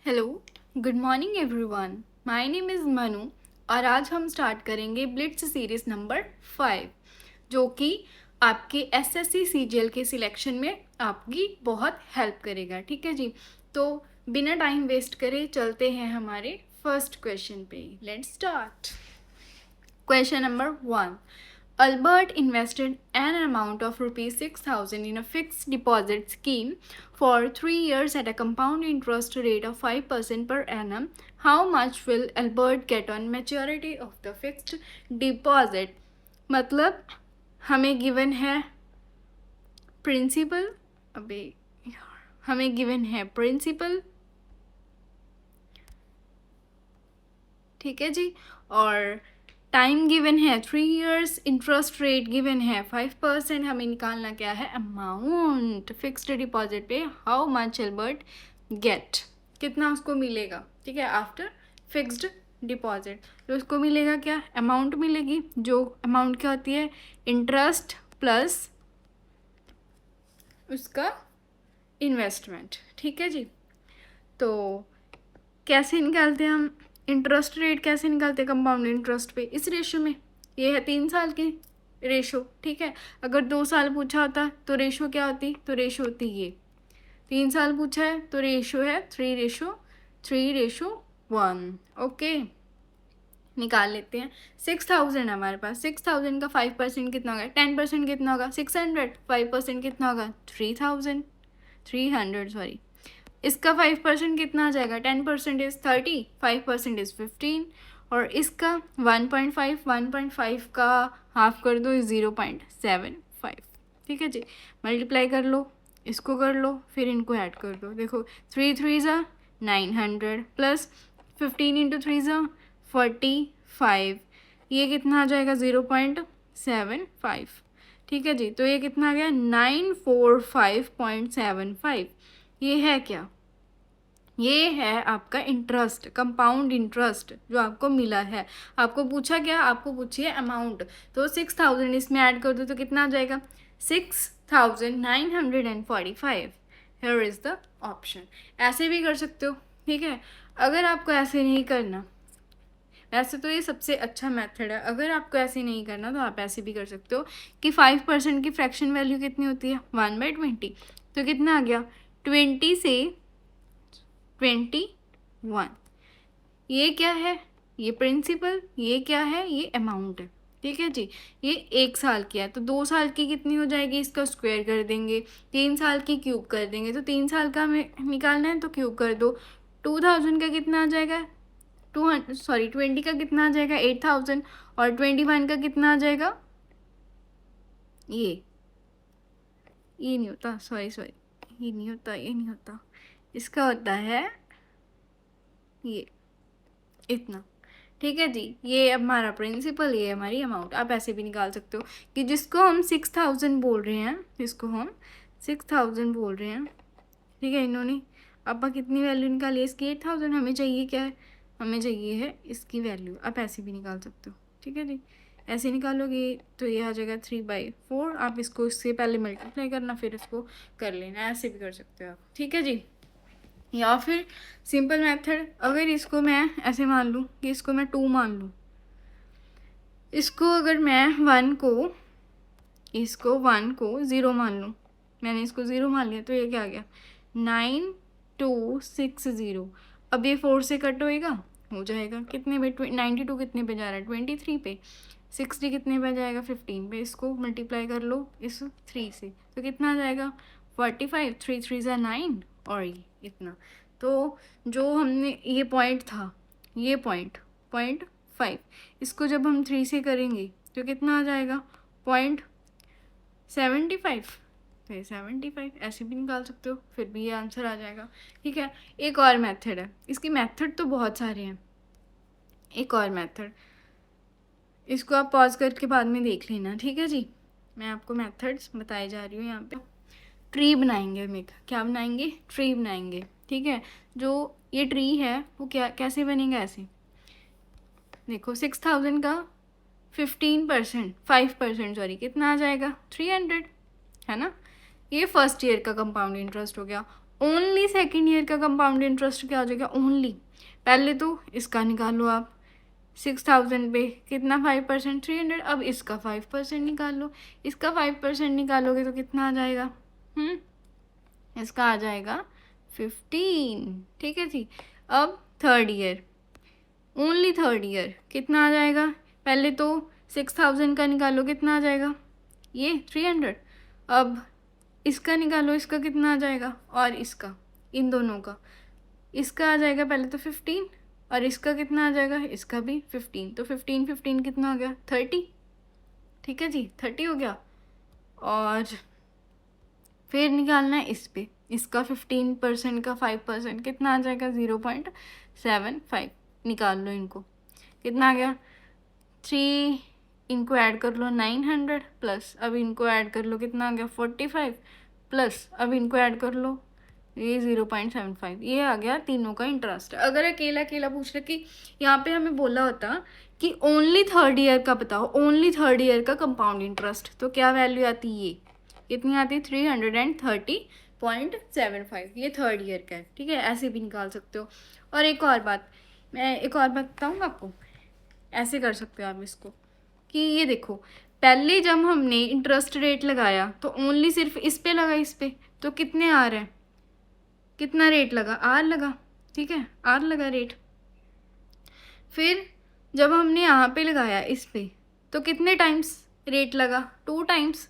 Hello, good morning everyone. My name is Manu और आज हम स्टार्ट करेंगे ब्लिट्स सीरीज़ नंबर 5 जो कि आपके एसएससी सीजीएल के सिलेक्शन में आपकी बहुत हेल्प करेगा। ठीक है जी, तो बिना टाइम वेस्ट करे चलते हैं हमारे फर्स्ट क्वेश्चन पे। Let's start. Question number 1. Albert invested an amount of rupees 6,000 in a fixed deposit scheme for 3 years at a compound interest rate of 5% per annum. How much will Albert get on maturity of the fixed deposit? मतलब हमें given है principal, अबे हमें given है principal, ठीक है जी, और time given है 3 इयर्स, इंटरेस्ट रेट गिवन है 5%। हमें निकालना क्या है? अमाउंट फिक्स्ड डिपॉजिट पे हाउ मच एल्बर्ट गेट, कितना उसको मिलेगा। ठीक है, आफ्टर फिक्स्ड डिपॉजिट तो उसको मिलेगा क्या? अमाउंट मिलेगी, जो अमाउंट क्या होती है? इंटरेस्ट प्लस उसका इन्वेस्टमेंट। ठीक है जी, तो कैसे निकालते हैं हम इंटरेस्ट रेट? कैसे निकालते हैं कंपाउंड इंटरेस्ट पे? इस रेशो में। ये है 3 साल की रेशो। ठीक है, अगर 2 साल पूछा होता तो रेशो क्या होती? तो रेशो होती ये। 3 साल पूछा है तो रेशो है 3:1। ओके, निकाल लेते हैं। 6,000 हमारे पास, 6,000 का 5% कितना होगा? 10% कितना होगा? 600। 5% कितना होगा? 300 सॉरी। इसका 5% कितना आ जाएगा? 10% इज़ 30, 5% इज़ 15, और इसका 1.5 का हाफ कर दो इज़ 0.75। ठीक है जी, मल्टीप्लाई कर लो, इसको कर लो, फिर इनको ऐड कर दो। देखो 3 3 ज़ा 900 प्लस 15 इंटू 3 ज़ा 45, ये कितना आ जाएगा? 0.75। ठीक है जी, तो ये कितना आ गया? 945.75। ये है क्या? ये है आपका इंटरेस्ट, कंपाउंड इंटरेस्ट जो आपको मिला है। आपको पूछा क्या? आपको पूछिए अमाउंट, तो 6,000 इसमें ऐड कर दो तो कितना आ जाएगा? 6,945। Here is the option. ऐसे भी कर सकते हो। ठीक है, अगर आपको ऐसे नहीं करना, वैसे तो ये सबसे अच्छा मेथड है, अगर आपको ऐसे नहीं करना तो आप ऐसे भी कर सकते हो कि 5% की फ्रैक्शन वैल्यू कितनी होती है? 1/20। तो कितना आ गया? 20 से 21। ये क्या है? ये प्रिंसिपल। ये क्या है? ये अमाउंट है। ठीक है जी, ये 1 साल की है तो 2 साल की कितनी हो जाएगी? इसका स्क्वायर कर देंगे। 3 साल की क्यूब कर देंगे, तो 3 साल का हमें निकालना है तो क्यूब कर दो। 2000 का कितना आ जाएगा? 20 का कितना आ जाएगा? 8000, और 21 का कितना आ जाएगा? ये नहीं होता, सॉरी, ये नहीं होता, इसका होता है ये इतना। ठीक है जी, ये हमारा प्रिंसिपल, ये हमारी अमाउंट। आप ऐसे भी निकाल सकते हो कि जिसको हम 6,000 बोल रहे हैं, ठीक है, इन्होंने आपका कितनी वैल्यू निकाली है इसकी? 8,000। हमें चाहिए क्या है? हमें चाहिए है इसकी वैल्यू। आप ऐसे भी निकाल सकते हो। ठीक है जी, ऐसे निकालोगे तो ये आ जाएगा 3/4। आप इसको इससे पहले मल्टीप्लाई करना, फिर इसको कर लेना, ऐसे भी कर सकते हो आप। ठीक है जी, या फिर सिंपल मेथड, अगर इसको मैं ऐसे मान लूँ कि इसको मैं 2 मान लूँ, इसको अगर मैं 1 को 0 मान लूँ, मैंने इसको 0 मान लिया तो ये क्या आ गया? 9260। अब ये 4 से कट होएगा, हो जाएगा कितने पे? 92 कितने पे जा रहा है? 23 पे। 60 कितने पे जाएगा? 15 पे। इसको मल्टीप्लाई कर लो इस 3 से तो कितना आ जाएगा? 45। 3 3 ज़ा 9, और ये इतना। तो जो हमने ये पॉइंट था, ये पॉइंट 0.5, इसको जब हम 3 से करेंगे तो कितना आ जाएगा? 0.75। तो ये 75 ऐसे भी निकाल सकते हो, फिर भी ये आंसर आ जाएगा। ठीक है, एक और मेथड है, इसकी मेथड तो बहुत सारे हैं। एक और मेथड, इसको आप पॉज करके बाद में देख लेना। ठीक है जी, मैं आपको मेथड्स बताई जा रही हूँ यहाँ पे। ट्री बनाएंगे हम एक, क्या बनाएंगे? ट्री बनाएंगे। ठीक है, जो ये ट्री है वो क्या कैसे बनेगा? ऐसे देखो, 6,000 का 5% सॉरी कितना आ जाएगा? 300, है ना। ये फर्स्ट ईयर का कंपाउंड इंटरेस्ट हो गया। ओनली सेकेंड ईयर का कंपाउंड इंटरेस्ट क्या हो जाएगा, ओनली। पहले तो इसका निकालो आप, 6000 पे कितना 5%, 300। अब इसका 5% निकाल लो, इसका 5% निकालोगे तो कितना आ जाएगा, इसका आ जाएगा 15। ठीक है जी। अब third year, only third year कितना आ जाएगा, पहले तो 6000 का निकालो, कितना आ जाएगा, ये 300। अब इसका निकालो, इसका कितना आ जाएगा, और इसका, इन दोनों का, इसका आ जाएगा पहले तो 15, और इसका कितना आ जाएगा, इसका भी 15। तो 15 15 कितना हो गया, 30। ठीक है जी, 30 हो गया। और फिर निकालना है इस पे, इसका 15% का 5% कितना आ जाएगा, 0.75। निकाल लो इनको, कितना आ गया, 3, इनको ऐड कर लो 900 प्लस, अब इनको ऐड कर लो, कितना आ गया 45 प्लस, अब इनको ऐड कर लो, ये 0.75। ये आ गया तीनों का इंटरेस्ट। अगर अकेला अकेला पूछ रहे कि यहाँ पे हमें बोला होता कि ओनली थर्ड ईयर का बताओ, ओनली थर्ड ईयर का कंपाउंड इंटरेस्ट, तो क्या वैल्यू आती, ये कितनी आती, 330.75। ये थर्ड ईयर का है। ठीक है, ऐसे भी निकाल सकते हो। और एक और बात, मैं एक और बात बताऊँ आपको, ऐसे कर सकते हो आप इसको कि ये देखो, पहले जब हमने इंटरेस्ट रेट लगाया तो ओनली सिर्फ इस पे लगा, इस पे तो कितने आ रहे हैं, कितना रेट लगा, आर लगा। ठीक है, आर लगा रेट। फिर जब हमने यहाँ पे लगाया इस पे, तो कितने टाइम्स रेट लगा, 2 टाइम्स,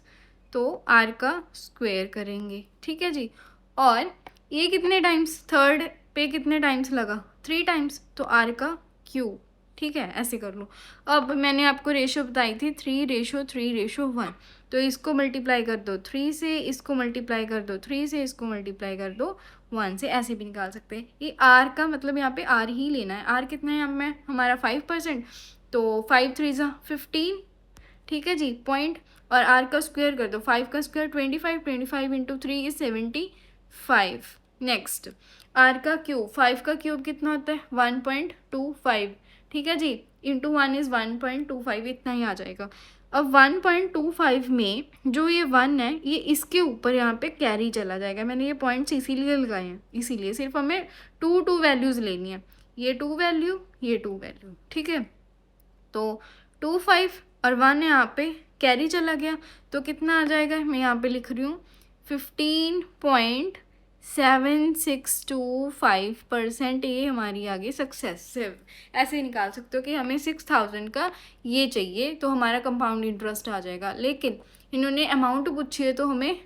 तो आर का स्क्वायर करेंगे। ठीक है जी। और ये कितने टाइम्स, थर्ड पे कितने टाइम्स लगा, 3 टाइम्स, तो आर का क्यूब। ठीक है, ऐसे कर लो। अब मैंने आपको रेशो बताई थी 3:3:1, तो इसको मल्टीप्लाई कर दो 3 से, इसको मल्टीप्लाई कर दो 3 से, इसको मल्टीप्लाई कर दो 1 से, ऐसे भी निकाल सकते हैं। ये आर का मतलब यहाँ पे आर ही लेना है। आर कितना है यहाँ में हमारा 5%, तो 5 3 15। ठीक है जी, पॉइंट, और आर का स्क्वायर कर दो, 5 का square 25, 25 into 3 is 75। Next, R का क्यूब, 5 का क्यूब कितना होता है 1.25। ठीक है जी, इंटू 1 इज़ 1.25, इतना ही आ जाएगा। अब 1.25 में जो ये 1 है, ये इसके ऊपर यहाँ पे कैरी चला जाएगा। मैंने ये पॉइंट्स इसीलिए लगाए हैं, इसीलिए सिर्फ हमें 2 वैल्यूज़ लेनी है, ये 2 वैल्यू, ये 2 वैल्यू। ठीक है, तो 25 और 1 यहाँ पे कैरी चला गया, तो कितना आ जाएगा, मैं यहाँ पे लिख रही हूँ 15.7625%। ये हमारी आगे सक्सेसिव। ऐसे निकाल सकते हो कि हमें 6000 का ये चाहिए, तो हमारा कंपाउंड इंटरेस्ट आ जाएगा। लेकिन इन्होंने अमाउंट पूछी है तो हमें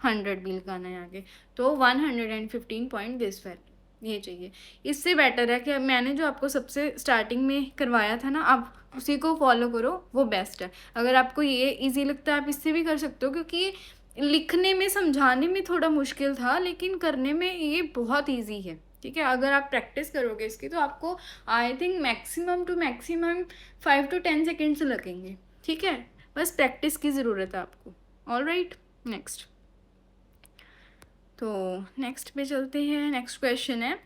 100 भी लगाना है आगे, तो 115 पॉइंट दिस वैल्यू ये चाहिए। इससे बेटर है कि मैंने जो आपको सबसे स्टार्टिंग में करवाया था ना, आप उसी को फॉलो करो, वो बेस्ट है। अगर आपको ये इजी लगता है आप इससे भी कर सकते हो, क्योंकि लिखने में समझाने में थोड़ा मुश्किल था, लेकिन करने में ये बहुत इजी है। ठीक है, अगर आप प्रैक्टिस करोगे इसकी तो आपको I think maximum to maximum 5 to 10 seconds लगेंगे। ठीक है, बस प्रैक्टिस की ज़रूरत है आपको। Alright, next. तो नेक्स्ट पे चलते हैं। नेक्स्ट क्वेश्चन है,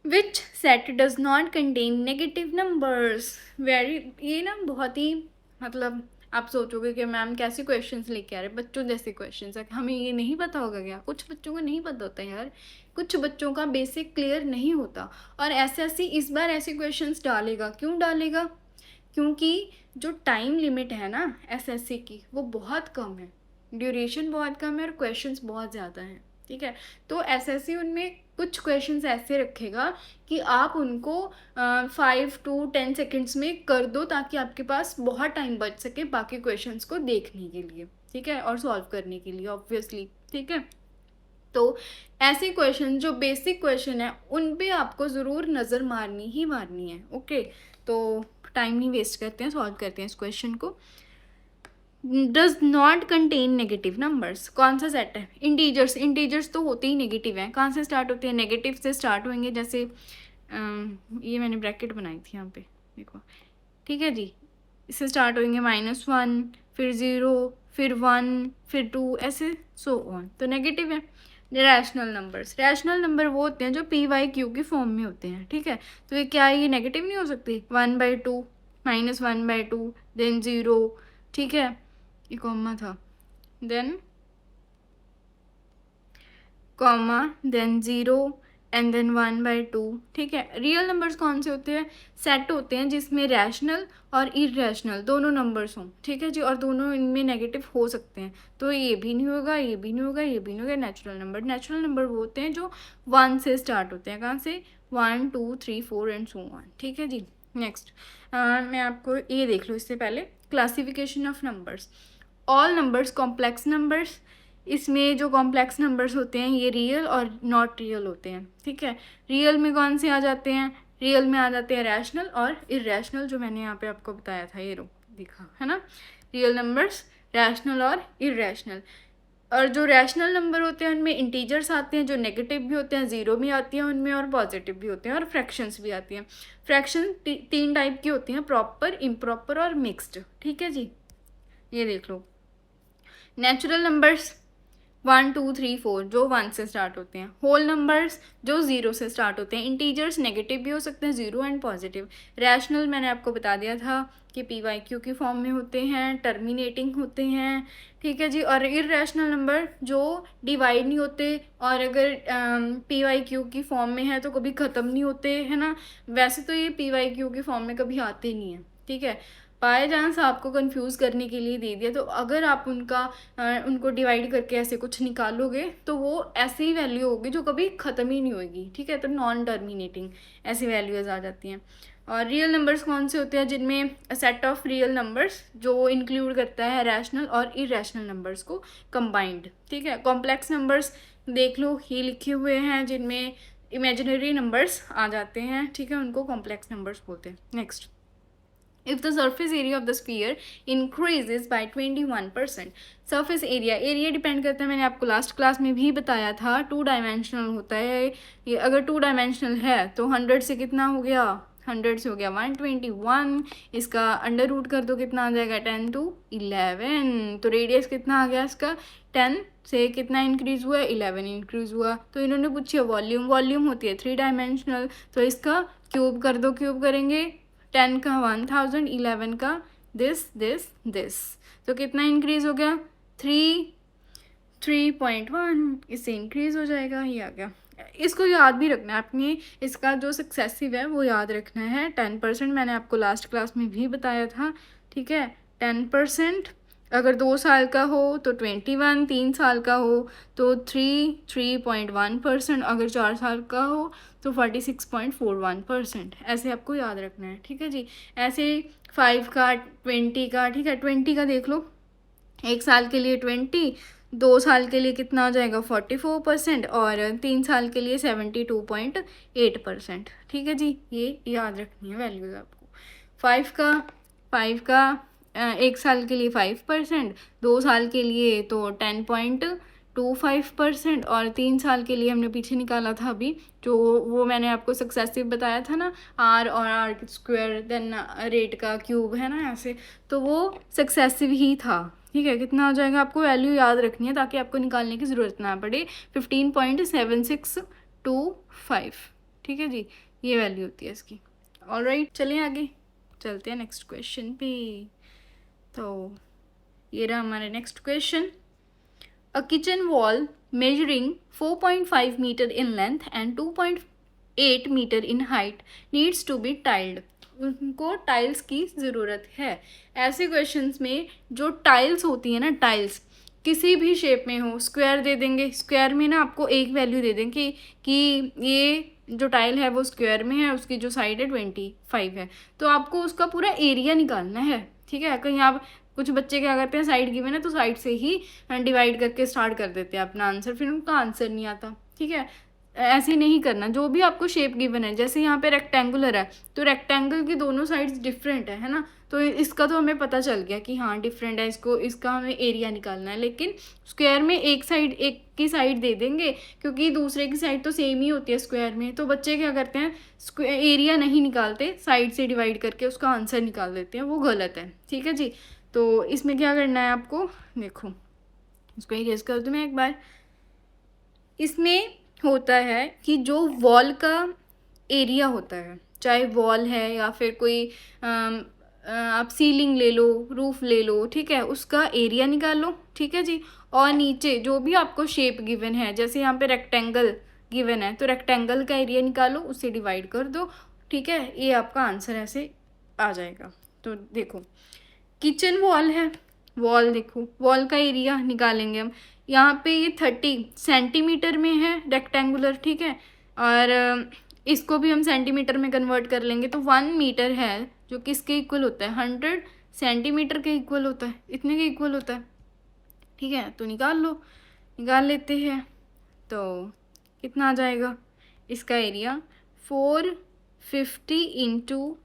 which set does not contain negative numbers. Very, ये ना बहुत ही, मतलब आप सोचोगे कि मैम कैसे क्वेश्चंस लेके आ रहे, बच्चों जैसे क्वेश्चंस है, हमें ये नहीं पता होगा क्या। कुछ बच्चों को नहीं पता होता यार, कुछ बच्चों का बेसिक क्लियर नहीं होता, और एसएससी इस बार ऐसे क्वेश्चंस डालेगा। क्यों डालेगा, क्योंकि जो टाइम लिमिट है ना एसएससी की, वो बहुत कम है, ड्यूरेशन बहुत कम है और क्वेश्चंस बहुत ज़्यादा हैं। ठीक है, तो एसएससी उनमें कुछ क्वेश्चंस ऐसे रखेगा कि आप उनको 5 to 10 सेकेंड्स में कर दो, ताकि आपके पास बहुत टाइम बच सके बाकी क्वेश्चंस को देखने के लिए। ठीक है, और सॉल्व करने के लिए ऑब्वियसली। ठीक है, तो ऐसे क्वेश्चन जो बेसिक क्वेश्चन है उन पे आपको ज़रूर नज़र मारनी ही मारनी है। ओके, तो टाइम नहीं वेस्ट करते हैं, सॉल्व करते हैं इस क्वेश्चन को। Does not contain negative numbers, कौन सा सेट है, इंटीजर्स। इंटीजर्स तो होते ही नेगेटिव हैं, कहाँ से स्टार्ट होते हैं, नेगेटिव से स्टार्ट होंगे। जैसे ये मैंने ब्रैकेट बनाई थी यहाँ पे, देखो। ठीक है जी, इससे स्टार्ट होंगे -1, फिर 0, फिर 1, फिर 2, ऐसे सो ऑन, तो नेगेटिव है। रैशनल नंबर्स, रैशनल नंबर वो होते हैं जो PYQ की फॉर्म में होते हैं। ठीक है, तो ये क्या है, ये नेगेटिव नहीं हो सकती। 1/2, -1/2, देन 0। ठीक है, ये कॉमा था, then comma then 0 and then 1/2। ठीक है, रियल नंबर्स कौन से होते हैं? सेट होते हैं जिसमें रैशनल और इरेशनल दोनों नंबर्स हों। ठीक है जी, और दोनों इनमें नेगेटिव हो सकते हैं, तो ये भी नहीं होगा, ये भी नहीं होगा, ये भी नहीं होगा। नेचुरल नंबर वो होते हैं जो 1 से स्टार्ट होते हैं। कहाँ से? 1 2 3 4 एंड सो ऑन। ठीक है जी। नेक्स्ट मैं आपको ये देख लो, इससे पहले classification of numbers. All numbers complex numbers. इसमें जो कॉम्प्लेक्स नंबर्स होते हैं ये रियल और नॉट रियल होते हैं। ठीक है, रियल में कौन से आ जाते हैं? रियल में आ जाते हैं रैशनल और इरेशनल, जो मैंने यहाँ पे आपको बताया था, ये दिखा है ना। रियल नंबर्स रैशनल और इरेशनल। और जो रैशनल नंबर होते हैं उनमें इंटीजर्स आते हैं जो नेगेटिव भी होते हैं, ज़ीरो भी आती है उनमें, और पॉजिटिव भी होते हैं, और फ्रैक्शंस भी आती हैं। फ्रैक्शन 3 टाइप की होती हैं, प्रॉपर, इम्प्रॉपर और मिक्स्ड। ठीक है जी, ये देख लो। नेचुरल नंबर्स 1 2 3 4 जो 1 से स्टार्ट होते हैं। होल नंबर्स जो 0 से स्टार्ट होते हैं। इंटीजर्स नेगेटिव भी हो सकते हैं, 0 एंड पॉजिटिव। रैशनल मैंने आपको बता दिया था कि PYQ की फॉर्म में होते हैं, टर्मिनेटिंग होते हैं। ठीक है जी। और इरेशनल नंबर जो डिवाइड नहीं होते, और अगर PYQ की फॉर्म में है तो कभी ख़त्म नहीं होते, है ना। वैसे तो ये PYQ की फॉर्म में कभी आते नहीं हैं। ठीक है, बाय चांस आपको कंफ्यूज करने के लिए दे दिया, तो अगर आप उनको डिवाइड करके ऐसे कुछ निकालोगे तो वो ऐसी ही वैल्यू होगी जो कभी ख़त्म ही नहीं होगी। ठीक है, तो नॉन टर्मिनेटिंग ऐसी वैल्यूज आ जाती हैं। और रियल नंबर्स कौन से होते हैं? जिनमें सेट ऑफ रियल नंबर्स जो इंक्लूड करता है रैशनल और इरेशनल नंबर्स को कंबाइंड। ठीक है, कॉम्प्लेक्स नंबर्स देख लो, ये लिखे हुए हैं, जिनमें इमेजिनरी नंबर्स आ जाते हैं। ठीक है, उनको कॉम्प्लेक्स नंबर्स बोलते हैं। Next, if the surface area of the sphere increases by 21%। surface area depend करता है, मैंने आपको लास्ट क्लास में भी बताया था, 2 डायमेंशनल होता है ये। अगर 2 डायमेंशनल है तो 100 से कितना हो गया? 100 से हो गया 121। इसका अंडर रूट कर दो, कितना आ जाएगा? 10 to 11। तो रेडियस कितना आ गया इसका? 10 से कितना इंक्रीज हुआ? 11 इंक्रीज हुआ। तो इन्होंने पूछी है वॉल्यूम। वॉल्यूम होती है 3 डायमेंशनल, तो इसका क्यूब कर दो। क्यूब करेंगे 10 का 1000, 11 का दिस। तो कितना इंक्रीज हो गया? 3.1। इससे इंक्रीज हो जाएगा, ये आ गया। इसको याद भी रखना है आपने, इसका जो सक्सेसिव है वो याद रखना है। 10% मैंने आपको लास्ट क्लास में भी बताया था। ठीक है, 10%। अगर 2 साल का हो तो 21, 3 साल का हो तो 3.1%, अगर 4 साल का हो तो 46.41%। ऐसे आपको याद रखना है। ठीक है जी। ऐसे 5 का, 20 का। ठीक है, 20 का देख लो, 1 साल के लिए 20, 2 साल के लिए कितना हो जाएगा? 44%, और 3 साल के लिए 72.8%। ठीक है जी, ये याद रखनी है वैल्यूज आपको। 5 का 1 साल के लिए 5%, 2 साल के लिए तो 10.25%, और 3 साल के लिए हमने पीछे निकाला था अभी, जो वो मैंने आपको सक्सेसिव बताया था ना, R और R स्क्वायर देन रेट का क्यूब, है ना, ऐसे। तो वो सक्सेसिव ही था। ठीक है, कितना हो जाएगा? आपको वैल्यू याद रखनी है ताकि आपको निकालने की ज़रूरत ना पड़े। 15.7625। ठीक है जी, ये वैल्यू होती है इसकी। ऑलराइट, चलिए आगे चलते हैं नेक्स्ट क्वेश्चन पे। तो ये रहा हमारा next question. A kitchen wall measuring 4.5 metre in length and 2.8 metre in height needs to be tiled. उनको टाइल्स की ज़रूरत है। ऐसे क्वेश्चंस में जो टाइल्स होती है ना, टाइल्स किसी भी शेप में हो, स्क्वायर दे देंगे, स्क्वायर में ना आपको एक वैल्यू दे देंगे कि ये जो टाइल है वो स्क्वायर में है, उसकी जो साइड है 25 है, तो आपको उसका पूरा एरिया निकालना है। ठीक है, कहीं आप कुछ बच्चे क्या करते हैं, साइड गिवन है तो साइड से ही डिवाइड करके स्टार्ट कर देते हैं अपना आंसर, फिर उनका आंसर नहीं आता। ठीक है, ऐसे नहीं करना। जो भी आपको शेप गिवन है, जैसे यहाँ पे रेक्टेंगुलर है तो रेक्टेंगल की दोनों साइड्स डिफरेंट है ना, तो इसका तो हमें पता चल गया कि हाँ डिफरेंट है, इसका हमें एरिया निकालना है। लेकिन स्क्वायर में एक की साइड दे देंगे, क्योंकि दूसरे की साइड तो सेम ही होती है स्क्वायर में, तो बच्चे क्या करते हैं, एरिया नहीं निकालते, साइड से डिवाइड करके उसका आंसर निकाल देते हैं, वो गलत है। ठीक है जी, तो इसमें क्या करना है आपको, देखो इसको इरेज कर दूँ मैं एक बार। इसमें होता है कि जो वॉल का एरिया होता है, चाहे वॉल है या फिर कोई आप सीलिंग ले लो, रूफ ले लो, ठीक है, उसका एरिया निकाल लो, ठीक है जी। और नीचे जो भी आपको शेप गिवन है, जैसे यहाँ पे रेक्टेंगल गिवन है तो रेक्टेंगल का एरिया निकालो, उससे डिवाइड कर दो, ठीक है। ये आपका आंसर ऐसे आ जाएगा। तो देखो किचन वॉल है, वॉल देखो, वॉल का एरिया निकालेंगे हम। यहाँ पे ये 30 सेंटीमीटर में है रेक्टेंगुलर, ठीक है। और इसको भी हम सेंटीमीटर में कन्वर्ट कर लेंगे तो 1 मीटर है, जो किसके इक्वल होता है, 100 सेंटीमीटर के इक्वल होता है, इतने के इक्वल होता है, ठीक है। तो निकाल लो, निकाल लेते हैं। तो कितना आ जाएगा इसका एरिया, 450 इंटू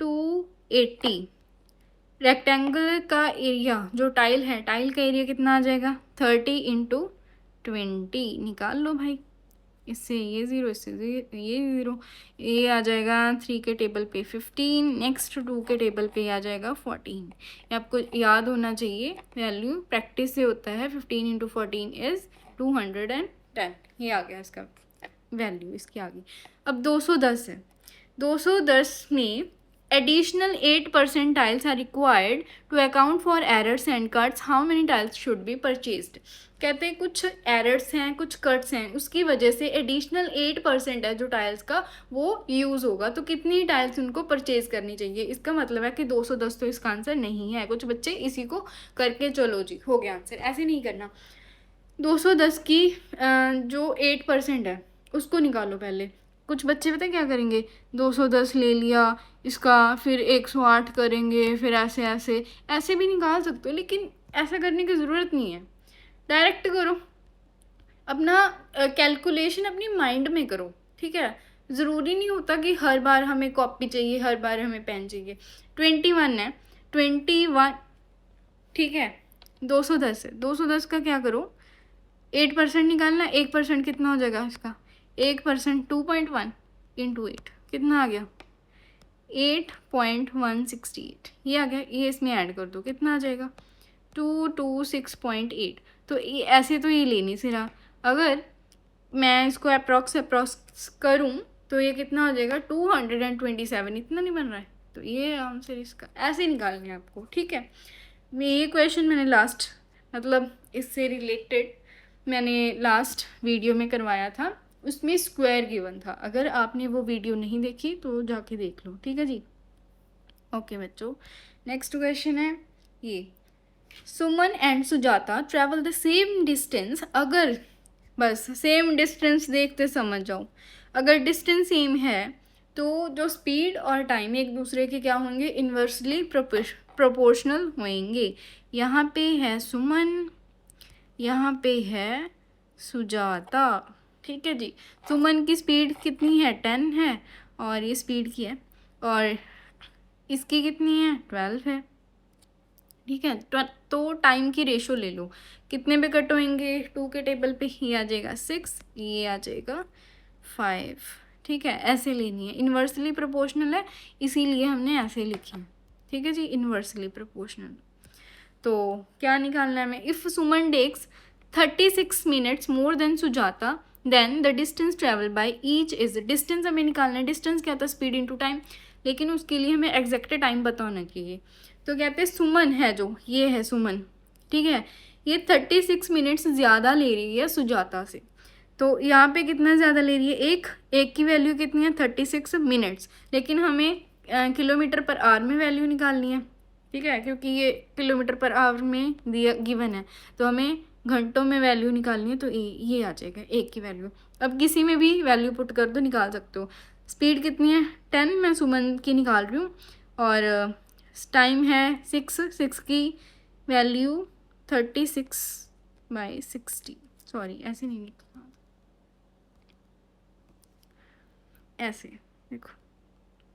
280। रेक्टेंगल का एरिया जो टाइल है, टाइल का एरिया कितना आ जाएगा, 30 इंटू 20। निकाल लो भाई, इससे ये ज़ीरो, इससे ये ज़ीरो, ये आ जाएगा 3 के टेबल पे 15, नेक्स्ट 2 के टेबल पे आ जाएगा 14। ये आपको याद होना चाहिए, वैल्यू प्रैक्टिस से होता है। 15 इंटू 14 इज़ 210। ये आ गया इसका वैल्यू, इसकी आ गई। अब 210 है, 210 में additional 8% tiles are required to account for errors and cuts. How many tiles should be purchased? कहते हैं कुछ एरर्स हैं, कुछ कट्स हैं, उसकी वजह से एडिशनल 8% है जो टाइल्स का वो यूज़ होगा। तो कितनी टाइल्स उनको परचेज करनी चाहिए, इसका मतलब है कि 210 तो इसका आंसर नहीं है। कुछ बच्चे इसी को करके चलो जी हो गया आंसर, ऐसे नहीं करना। 210 की जो 8% है उसको निकालो पहले। कुछ बच्चे पता क्या करेंगे, 210 ले लिया इसका, फिर 108 करेंगे, फिर ऐसे ऐसे ऐसे भी निकाल सकते हो, लेकिन ऐसा करने की ज़रूरत नहीं है। डायरेक्ट करो, अपना कैलकुलेशन अपनी माइंड में करो, ठीक है। ज़रूरी नहीं होता कि हर बार हमें कॉपी चाहिए, हर बार हमें पेन चाहिए। 21 है, 21, ठीक है, 210 है, 210 का क्या करो, 8% निकालना। 1% कितना हो जाएगा इसका, 1% 2.1 इंटू 8 कितना आ गया, 8.168। ये आ गया, ये इसमें ऐड कर दो, कितना आ जाएगा 226.8। तो ये ऐसे तो ये ले नहीं से रहा, अगर मैं इसको अप्रॉक्स करूँ तो ये कितना हो जाएगा 227। इतना नहीं बन रहा है, तो ये आंसर इसका ऐसे निकालना है आपको, ठीक है। ये क्वेश्चन मैंने लास्ट, मतलब इससे रिलेटेड मैंने लास्ट वीडियो में करवाया था, उसमें स्क्वायर गिवन था। अगर आपने वो वीडियो नहीं देखी तो जाके देख लो, ठीक है जी। ओके बच्चों, नेक्स्ट क्वेश्चन है ये, Suman and Sujata travel the same distance. अगर बस सेम डिस्टेंस देखते समझ जाओ, अगर डिस्टेंस सेम है तो जो स्पीड और टाइम एक दूसरे के क्या होंगे, इन्वर्सली प्रोपोर्शनल होंगे। यहाँ पे है सुमन, यहाँ पे है सुजाता, ठीक है जी। सुमन की स्पीड कितनी है, 10 है, और ये स्पीड की है, और इसकी कितनी है, 12 है, ठीक है। तो टाइम की रेशो ले लो, कितने पे कट होंगे, 2 के टेबल पे ही आ जाएगा 6, ये आ जाएगा 5, ठीक है। ऐसे लेनी है, इन्वर्सली प्रोपोर्शनल है इसीलिए हमने ऐसे लिखी है, ठीक है जी, इन्वर्सली प्रोपोर्शनल। तो क्या निकालना है हमें, if Suman takes 36 minutes more than Sujata then the distance travel by each is. Distance हमें निकालना है, डिस्टेंस क्या था, स्पीड इनटू टाइम, लेकिन उसके लिए हमें एग्जैक्ट टाइम पता होना चाहिए। तो कहते हैं सुमन है जो, ये है सुमन, ठीक है, ये 36 मिनट्स ज़्यादा ले रही है सुजाता से। तो यहाँ पे कितना ज़्यादा ले रही है, एक की वैल्यू कितनी है, 36 मिनट्स, लेकिन हमें किलोमीटर पर आवर में वैल्यू निकालनी है, ठीक है, क्योंकि ये किलोमीटर पर आवर में दिया गिवन है, तो हमें घंटों में वैल्यू निकालनी है। तो ये आ जाएगा एक की वैल्यू। अब किसी में भी वैल्यू पुट कर दो, निकाल सकते हो। स्पीड कितनी है, 10, मैं सुमन की निकाल रही हूँ, और टाइम है 6 की वैल्यू 36/60, सॉरी ऐसे नहीं लिखना, ऐसे देखो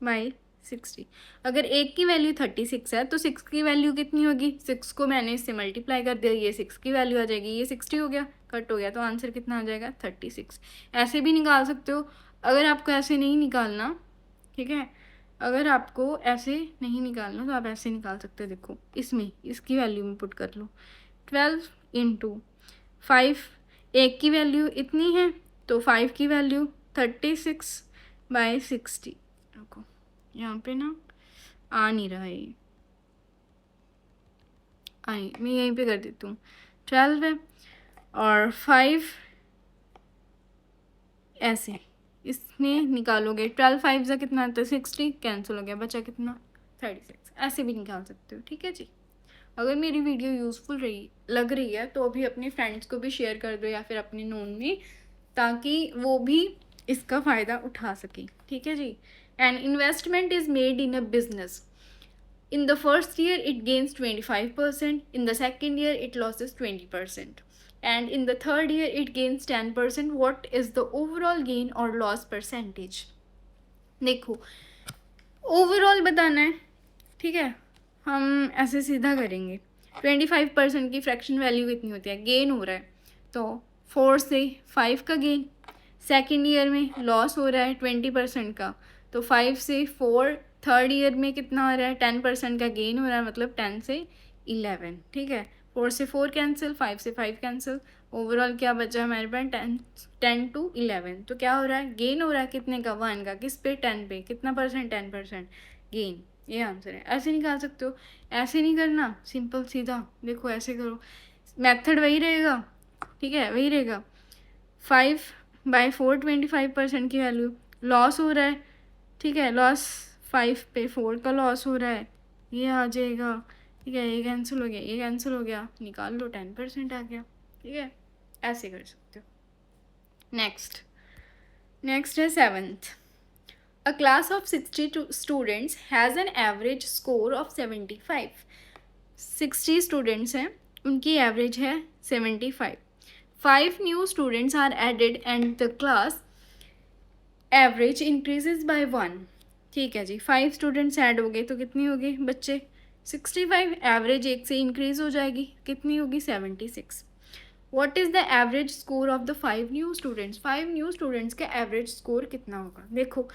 बाई 60। अगर एक की वैल्यू 36 है तो 6 की वैल्यू कितनी होगी, 6 को मैंने इससे मल्टीप्लाई कर दिया, ये 6 की वैल्यू आ जाएगी, ये 60 हो गया, कट हो गया, तो आंसर कितना आ जाएगा 36। ऐसे भी निकाल सकते हो, अगर आपको ऐसे नहीं निकालना, ठीक है, अगर आपको ऐसे नहीं निकालना तो आप ऐसे निकाल सकते हो। देखो इसमें इसकी वैल्यू में पुट कर लो, 12 इंटू 5, एक की वैल्यू इतनी है तो 5 की वैल्यू 36/60। रुको यहाँ पे ना आ नहीं रहा है, मैं यहीं पे कर देती हूँ। 12 है और 5 ऐसे इसमें निकालोगे। 12 5 से कितना आता है 60, कैंसिल हो गया, बचा कितना 36। ऐसे भी निकाल सकते हो, ठीक है जी। अगर मेरी वीडियो यूज़फुल लग रही है तो अभी अपने फ्रेंड्स को भी शेयर कर दो या फिर अपने नोन में, ताकि वो भी इसका फ़ायदा उठा सकें, ठीक है जी। And investment is made in a business. In the first year, it gains 25%. In the second year, it loses 20%. And in the third year, it gains 10%. What is the overall gain or loss percentage? देखो, overall बताना है, ठीक है। हम ऐसे सीधा करेंगे। 25% की फ्रैक्शन वैल्यू कितनी होती है, गेन हो रहा है, तो 4 से 5 का गेन। सेकेंड ईयर में लॉस हो रहा है 20% का, तो 5 से 4। थर्ड ईयर में कितना हो रहा है 10% का गेन हो रहा है, मतलब 10 से 11, ठीक है। 4 से 4 कैंसिल, 5 से 5 कैंसिल, ओवरऑल क्या बचा हमारे पास 10 to 11। तो क्या हो रहा है, गेन हो रहा है कितने का, 1 का, किस पे 10 पे, कितना परसेंट 10% गेन। ये आंसर है। ऐसे निकाल सकते हो, ऐसे नहीं करना, सिंपल सीधा देखो ऐसे करो, मेथड वही रहेगा, ठीक है, वही रहेगा। 5/4 25% की वैल्यू, लॉस हो रहा है, ठीक है, लॉस 5 पे 4 का लॉस हो रहा है, ये आ जाएगा, ठीक है, ये कैंसिल हो गया, ये कैंसिल हो गया, निकाल लो 10% आ गया, ठीक है। ऐसे कर सकते हो। नेक्स्ट है 7th। A class of 62 students has an average score of 75. 60 students हैं, उनकी एवरेज है 75। 5 new students are added and the class average increases by 1। ठीक है जी, 5 स्टूडेंट्स ऐड हो गए तो कितनी होगी बच्चे 65। एवरेज 1 से इंक्रीज हो जाएगी, कितनी होगी 76। What is the average score of the 5 new students. 5 new students का एवरेज स्कोर कितना होगा। देखो,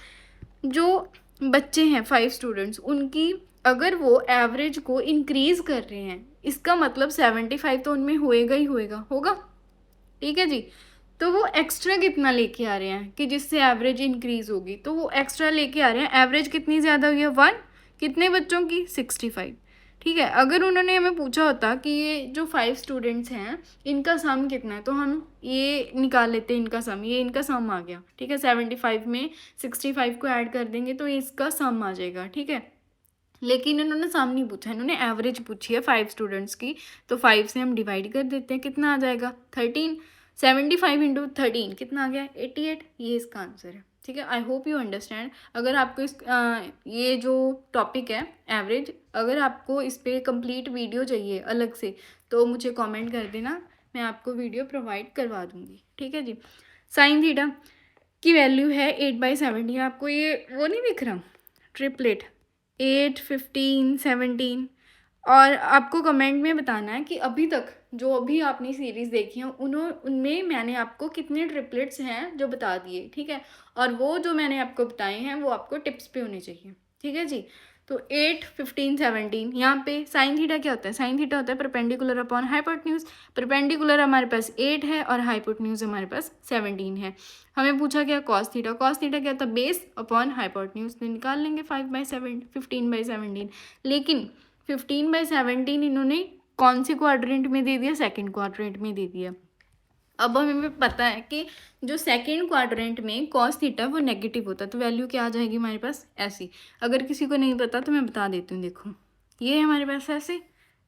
जो बच्चे हैं 5 स्टूडेंट्स, उनकी अगर वो एवरेज को इंक्रीज कर रहे हैं, इसका मतलब 75 तो उनमें होएगा ही होगा, ठीक है जी। तो वो एक्स्ट्रा कितना लेके आ रहे हैं कि जिससे एवरेज इंक्रीज होगी, तो वो एक्स्ट्रा लेके आ रहे हैं। एवरेज कितनी ज़्यादा हुई है 1, कितने बच्चों की 65, ठीक है। अगर उन्होंने हमें पूछा होता कि ये जो 5 स्टूडेंट्स हैं इनका सम कितना है, तो हम ये निकाल लेते हैं इनका सम, ये इनका सम आ गया, ठीक है। 75 में 65 को ऐड कर देंगे तो इसका सम आ जाएगा, ठीक है। लेकिन इन्होंने सम नहीं पूछा, इन्होंने एवरेज पूछी है 5 स्टूडेंट्स की, तो 5 से हम डिवाइड कर देते हैं, कितना आ जाएगा 13। 75 इंटू 13 कितना आ गया 88, ये इसका आंसर है, ठीक है। I hope you understand. अगर आपको ये जो टॉपिक है एवरेज, अगर आपको इस पर कंप्लीट वीडियो चाहिए अलग से, तो मुझे कमेंट कर देना, मैं आपको वीडियो प्रोवाइड करवा दूँगी, ठीक है जी। साइन थीटा की वैल्यू है 8/17। आपको ये वो नहीं दिख रहा ट्रिपलेट 8, 15, 17। और आपको कमेंट में बताना है कि अभी तक जो अभी आपने सीरीज़ देखी है उनमें मैंने आपको कितने ट्रिपलेट्स हैं जो बता दिए, ठीक है। और वो जो मैंने आपको बताए हैं वो आपको टिप्स पे होने चाहिए, ठीक है जी। तो 8, 15, 17 यहाँ पे साइन थीटा क्या होता है, साइन थीटा होता है परपेंडिकुलर अपॉन हाइपोटेन्यूज। परपेंडिकुलर हमारे पास 8 है और हाइपोटेन्यूज हमारे पास 17 है। हमें पूछा क्या कॉस थीटा क्या होता है बेस अपॉन हाइपोटेन्यूज, तो निकाल लेंगे 15/17। लेकिन 15/17 इन्होंने कौन से क्वाड्रेंट में दे दिया, सेकंड क्वाड्रेंट में दे दिया। अब हमें पता है कि जो सेकंड क्वाड्रेंट में कॉस थीटा वो नेगेटिव होता है, तो वैल्यू क्या आ जाएगी हमारे पास ऐसी। अगर किसी को नहीं पता तो मैं बता देती हूँ, देखो ये है हमारे पास ऐसे,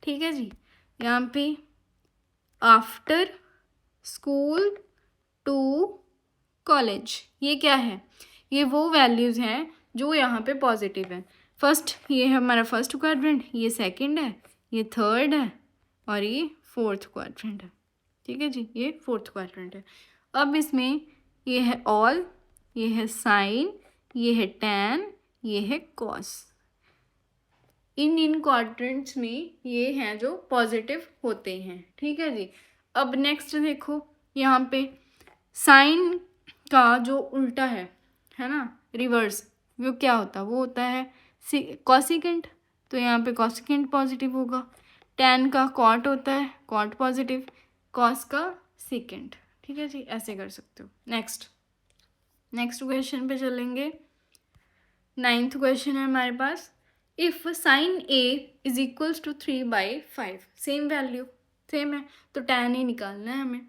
ठीक है जी। यहाँ पे आफ्टर स्कूल टू कॉलेज, ये क्या है, ये वो वैल्यूज़ हैं जो यहाँ पे पॉजिटिव है। फर्स्ट, ये है हमारा फर्स्ट क्वाड्रेंट, ये सेकंड है, ये थर्ड है और ये फोर्थ क्वाड्रेंट है, ठीक है जी, ये फोर्थ क्वाड्रेंट है। अब इसमें ये है ऑल, ये है साइन, ये है टैन, ये है कॉस। इन क्वाड्रेंट्स में ये हैं जो पॉजिटिव होते हैं, ठीक है जी। अब नेक्स्ट देखो, यहाँ पे साइन का जो उल्टा है ना, रिवर्स, वो क्या होता है, वो होता है कॉसिकेंट, तो यहाँ पे कॉसिकेंट पॉजिटिव होगा। टैन का कॉट होता है, कॉट पॉजिटिव, कॉस का सेकेंट, ठीक है जी। ऐसे कर सकते हो। नेक्स्ट क्वेश्चन पे चलेंगे। 9th क्वेश्चन है हमारे पास, if sine A is equals to 3/5, same value same है, तो tan ए निकालना है हमें।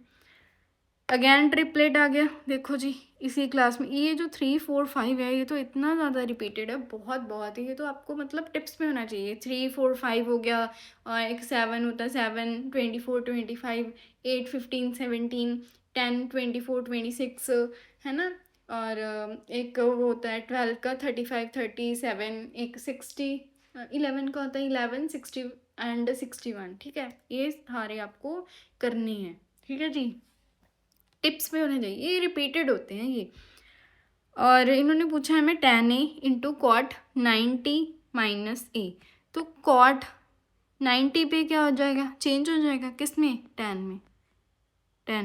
अगेन ट्रिपलेट आ गया, देखो जी इसी क्लास में ये जो 3 4 5 है ये तो इतना ज़्यादा रिपीटेड है, बहुत बहुत ही, ये तो आपको मतलब टिप्स में होना चाहिए। 3 4 5 हो गया, और एक 7 होता है, 7 24 25, 8 15 17 10 24 26 है ना। और एक वो होता है 12 का 35 37, एक 60 11 का होता है 11 60 एंड 61, ठीक है। ये सारे आपको करने हैं, ठीक है जी, टिप्स में होने चाहिए, ये रिपीटेड होते हैं ये। और इन्होंने पूछा हमें tan a into cot 90 minus A, तो कॉट 90 पे क्या हो जाएगा, चेंज हो जाएगा किस में, tan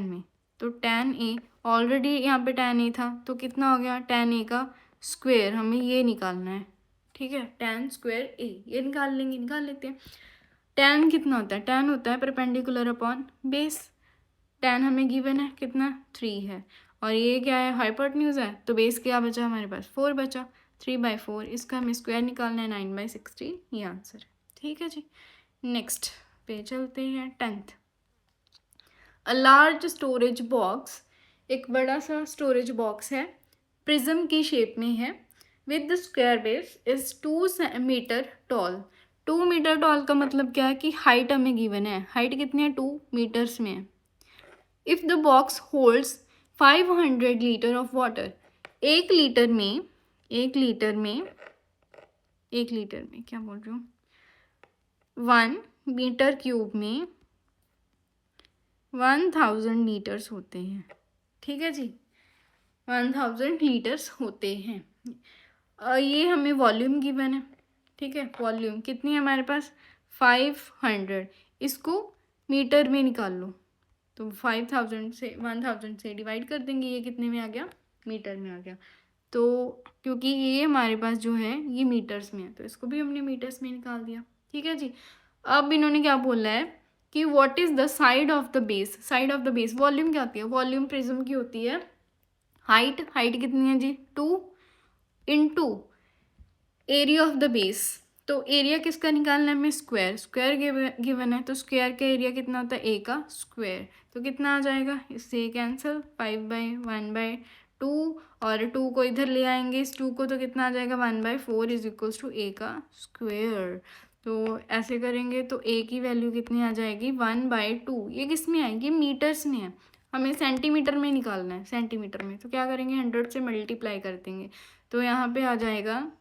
में। तो tan a ऑलरेडी यहाँ पे tan a था, तो कितना हो गया tan a का स्क्वेयर, हमें ये निकालना है, ठीक है। tan स्क्वेयर a ये निकाल लेते हैं। tan कितना होता है, tan होता है परपेंडिकुलर अपॉन बेस, tan हमें गिवन है कितना 3 है, और ये क्या है हाइपोटेन्यूज है, तो बेस क्या बचा हमारे पास 4 बचा, 3/4, इसका हमें स्क्वायर निकालना है 9/16, ये आंसर है, ठीक है जी। नेक्स्ट पे चलते हैं 10th। A large storage box, एक बड़ा सा स्टोरेज बॉक्स है, प्रिज्म की शेप में है, with the square base is 2 metre tall. 2 metre tall का मतलब क्या है कि हाइट हमें गिवन है, हाइट कितनी है 2 मीटर्स में है। If the box holds 500 litre of water, एक लीटर में क्या बोल रही हूँ, 1 मीटर क्यूब में 1000 लीटर्स होते हैं, ठीक है जी, 1000 लीटर्स होते हैं। ये हमें वॉल्यूम गिवन है, ठीक है, वॉल्यूम कितनी है हमारे पास 500, इसको मीटर में निकाल लो, तो 5000 से 1000 से डिवाइड कर देंगे, ये कितने में आ गया, मीटर में आ गया। तो क्योंकि ये हमारे पास जो है ये मीटर्स में है, तो इसको भी हमने मीटर्स में निकाल दिया, ठीक है जी। अब इन्होंने क्या बोला है कि what is the side of the base, side of the base, volume क्या होती है, वॉल्यूम प्रिज्म की होती है, हाइट कितनी है जी 2 into area of the base, तो एरिया किसका निकालना है हमें, स्क्वायर गिवन है, तो स्क्वायर का एरिया कितना होता है ए का स्क्वायर, तो कितना आ जाएगा, इससे कैंसिल 5/1/2, और 2 को इधर ले आएंगे इस 2 को, तो कितना आ जाएगा 1/4 इज इक्वल्स टू ए का स्क्वायर। तो ऐसे करेंगे तो ए की वैल्यू कितनी आ जाएगी 1/2, ये किस में आएगी, मीटर्स में है, हमें सेंटीमीटर में निकालना है, सेंटीमीटर में, तो क्या करेंगे 100 से मल्टीप्लाई कर देंगे, तो यहाँ पे आ जाएगा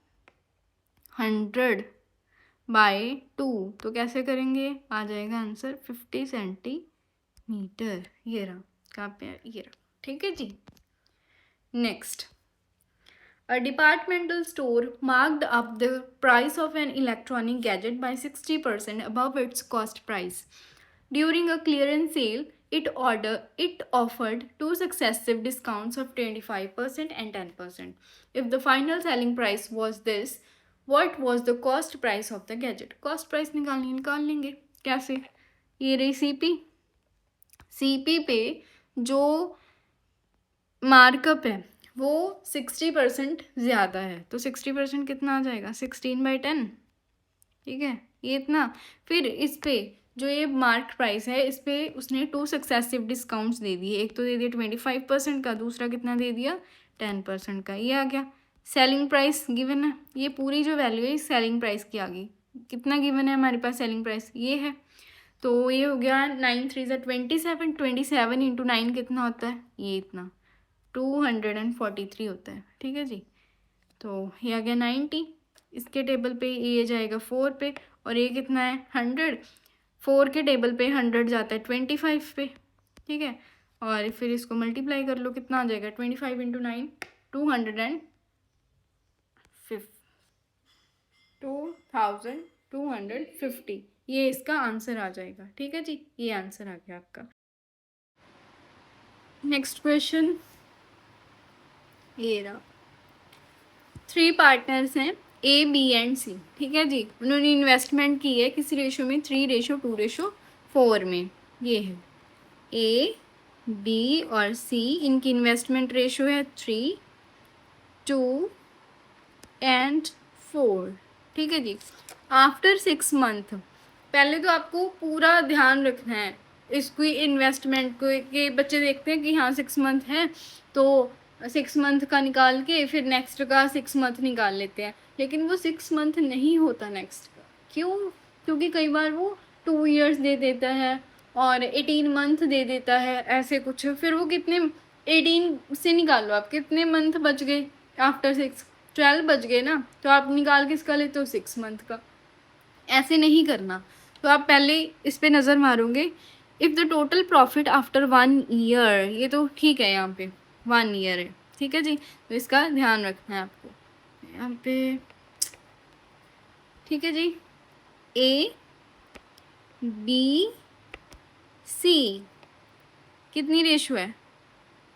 100/2, तो कैसे करेंगे, आ जाएगा आंसर 50 सेंटीमीटर, ये रहा, कहाँ पे है, ये रहा, ठीक है जी। Next, a departmental store marked up the price of an electronic gadget by 60% above its cost price. During a clearance sale, it offered 2 successive discounts of 25% and 10%. If the final selling price was this, what was the cost price of the gadget? Cost price निकाल लेंगे कैसे, ये रही CP पे जो markup है वो 60% ज़्यादा है, तो 60% कितना आ जाएगा 16/10, ठीक है, ये इतना। फिर इस पे जो ये मार्क प्राइस है इस पे उसने 2 सक्सेसिव डिस्काउंट्स दे दिए, एक तो दे दिया 25% का, दूसरा कितना दे दिया 10% का, ये आ गया। सेलिंग प्राइस गिवन है, ये पूरी जो वैल्यू है इस सेलिंग प्राइस की आ गई, कितना गिवन है हमारे पास सेलिंग प्राइस ये है, तो ये हो गया 9 3 27, 27 इंटू 9 कितना होता है, ये इतना 243 होता है, ठीक है जी। तो ये आ गया 90, इसके टेबल पे ये जाएगा 4 पे, और ये कितना है 100, 4 के टेबल पे 100 जाता है 25 पे, ठीक है, और फिर इसको मल्टीप्लाई कर लो, कितना आ जाएगा 25 इंटू 9 2250, ये इसका आंसर आ जाएगा, ठीक है जी, ये आंसर आ गया आपका। नेक्स्ट क्वेश्चन, ये रहा, 3 पार्टनर्स हैं ए बी एंड सी, ठीक है जी, उन्होंने इन्वेस्टमेंट की है किसी रेशो में 3:2:4 में, ये है ए बी और सी, इनकी इन्वेस्टमेंट रेशो है 3:2 and 4, ठीक है जी। आफ्टर 6 मंथ, पहले तो आपको पूरा ध्यान रखना है इसको इन्वेस्टमेंट को, कि बच्चे देखते हैं कि हाँ 6 मंथ है तो 6 मंथ का निकाल के फिर नेक्स्ट का 6 मंथ निकाल लेते हैं, लेकिन वो 6 मंथ नहीं होता नेक्स्ट का। क्यों? क्योंकि कई बार वो 2 ईयर्स दे देता है और 18 मंथ दे देता है, ऐसे कुछ। फिर वो कितने, 18 से निकालो आप, कितने मंथ बच गए आफ्टर 6? 12 बच गए ना, तो आप निकाल किसका लेते हो? 6 मंथ का। ऐसे नहीं करना, तो आप पहले इस पे नज़र मारोगे। If the total profit after 1 year, ये तो ठीक है, यहाँ पे 1 ईयर है, ठीक है जी, तो इसका ध्यान रखना है आपको यहाँ पे, ठीक है जी। ए बी सी कितनी रेशो है?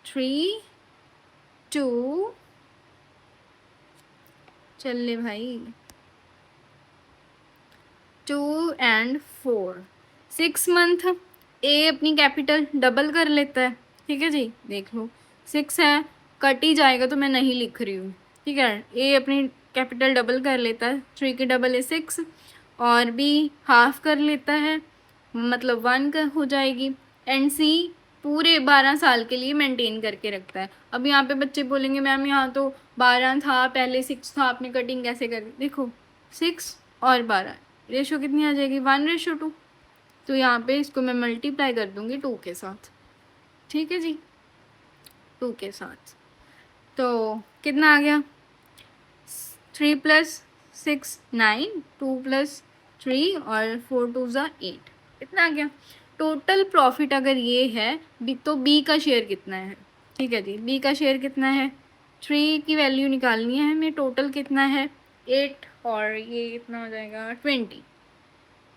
3:2, चल ले भाई, 2 और 4। 6 मंथ ए अपनी कैपिटल डबल कर लेता है, ठीक है जी, देख लो 6 है, कट ही जाएगा तो मैं नहीं लिख रही हूँ, ठीक है। ए अपनी कैपिटल डबल कर लेता है, 3 की डबल है 6, और बी हाफ कर लेता है, मतलब 1 का हो जाएगी, एंड सी पूरे 12 साल के लिए मेंटेन करके रखता है। अब यहाँ पे बच्चे बोलेंगे मैम यहाँ तो 12 था, पहले 6 था, आपने कटिंग कैसे कर दी? देखो 6 और 12 रेशो कितनी आ जाएगी? 1:2। तो यहाँ पे इसको मैं मल्टीप्लाई कर दूँगी 2 के साथ, ठीक है जी, 2 के साथ। तो कितना आ गया? 3 + 6 9, 2 + 3 और 4 2 = 8, कितना आ गया? टोटल प्रॉफिट अगर ये है तो बी का शेयर कितना है? ठीक है जी, बी का शेयर कितना है? 3 की वैल्यू निकालनी है हमें, टोटल कितना है? 8, और ये कितना हो जाएगा? 20,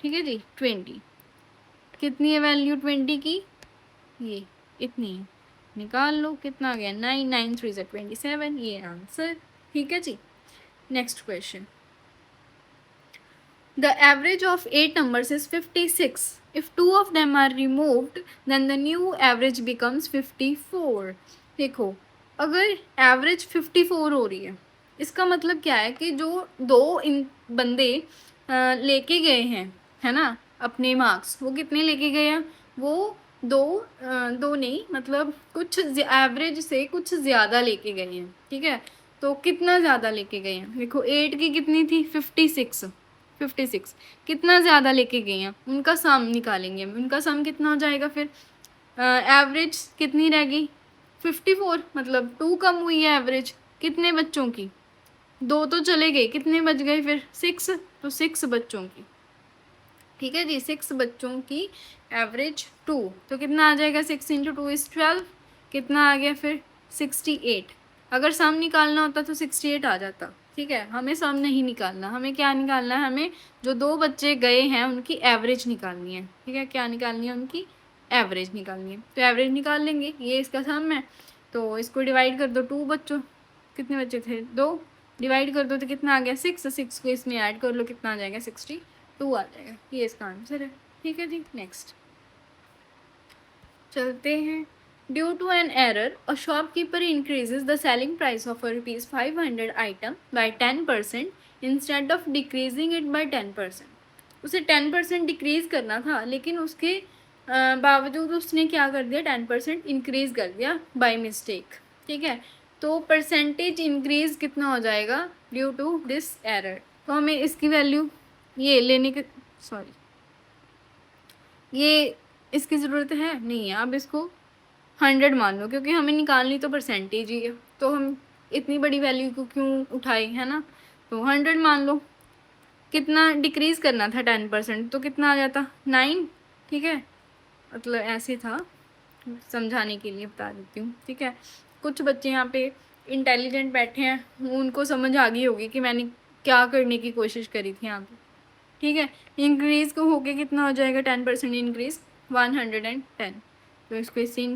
ठीक है जी, 20। कितनी है वैल्यू 20 की? ये इतनी है, निकाल लो कितना आ गया? 9 9 3 = 27, ये आंसर, ठीक है जी। Next question, the average of 8 numbers is 56. If 2 of them are removed, then the new average becomes 54. देखो, अगर एवरेज 54 हो रही है, इसका मतलब क्या है कि जो दो इन बंदे लेके गए हैं, है ना, अपने मार्क्स, वो कितने लेके गए हैं? वो दो नहीं, मतलब कुछ एवरेज से कुछ ज़्यादा लेके गए हैं, ठीक है। तो कितना ज़्यादा लेके गए हैं? देखो 8 की कितनी थी? 56 कितना ज़्यादा लेके गए हैं, उनका सम निकालेंगे हम। उनका सम कितना हो जाएगा फिर? एवरेज कितनी रह गई? 54, मतलब 2 कम हुई है एवरेज कितने बच्चों की? 2 तो चले गए, कितने बच गए फिर? 6, तो 6 बच्चों की, ठीक है जी, 6 बच्चों की एवरेज 2, तो कितना आ जाएगा? 6 × 2 = 12, कितना आ गया फिर? 68। अगर सम निकालना होता तो 68 आ जाता, ठीक है। हमें सम नहीं निकालना, हमें क्या निकालना है? हमें जो 2 बच्चे गए हैं उनकी एवरेज निकालनी है, ठीक है। क्या निकालनी है? उनकी एवरेज निकालनी है, तो एवरेज निकाल लेंगे, ये इसका सम है। तो इसको डिवाइड कर दो, 2 बच्चों, कितने बच्चे थे? 2, डिवाइड कर दो तो कितना आ गया? 6 6 को इसमें ऐड कर लो, कितना आ जाएगा? 62 आ जाएगा, ये इसका आंसर है, ठीक है जी। नेक्स्ट चलते हैं। Due to an error, a shopkeeper increases the selling price of a ₹500 item by 10% instead of decreasing it by 10%। उसे 10% डिक्रीज़ करना था, लेकिन उसके बावजूद उसने क्या कर दिया? 10% इंक्रीज़ कर दिया बाय मिस्टेक, ठीक है। तो परसेंटेज इंक्रीज़ कितना हो जाएगा ड्यू टू दिस एरर? तो हमें इसकी वैल्यू ये लेने के, सॉरी, ये इसकी ज़रूरत है नहीं है, अब इसको 100 मान लो, क्योंकि हमें निकालनी तो परसेंटेज ही है, तो हम इतनी बड़ी वैल्यू को क्यों उठाए, है ना। तो 100 मान लो। कितना डिक्रीज़ करना था? 10%, तो कितना आ जाता? 9, ठीक है। मतलब ऐसे था, समझाने के लिए बता देती हूँ, ठीक है। कुछ बच्चे यहाँ पे इंटेलिजेंट बैठे हैं, उनको समझ आ गई होगी कि मैंने क्या करने की कोशिश करी थी यहाँ पे, ठीक है। इंक्रीज़ को होके कितना हो जाएगा? 10% इंक्रीज़ 110। तो इसको इसी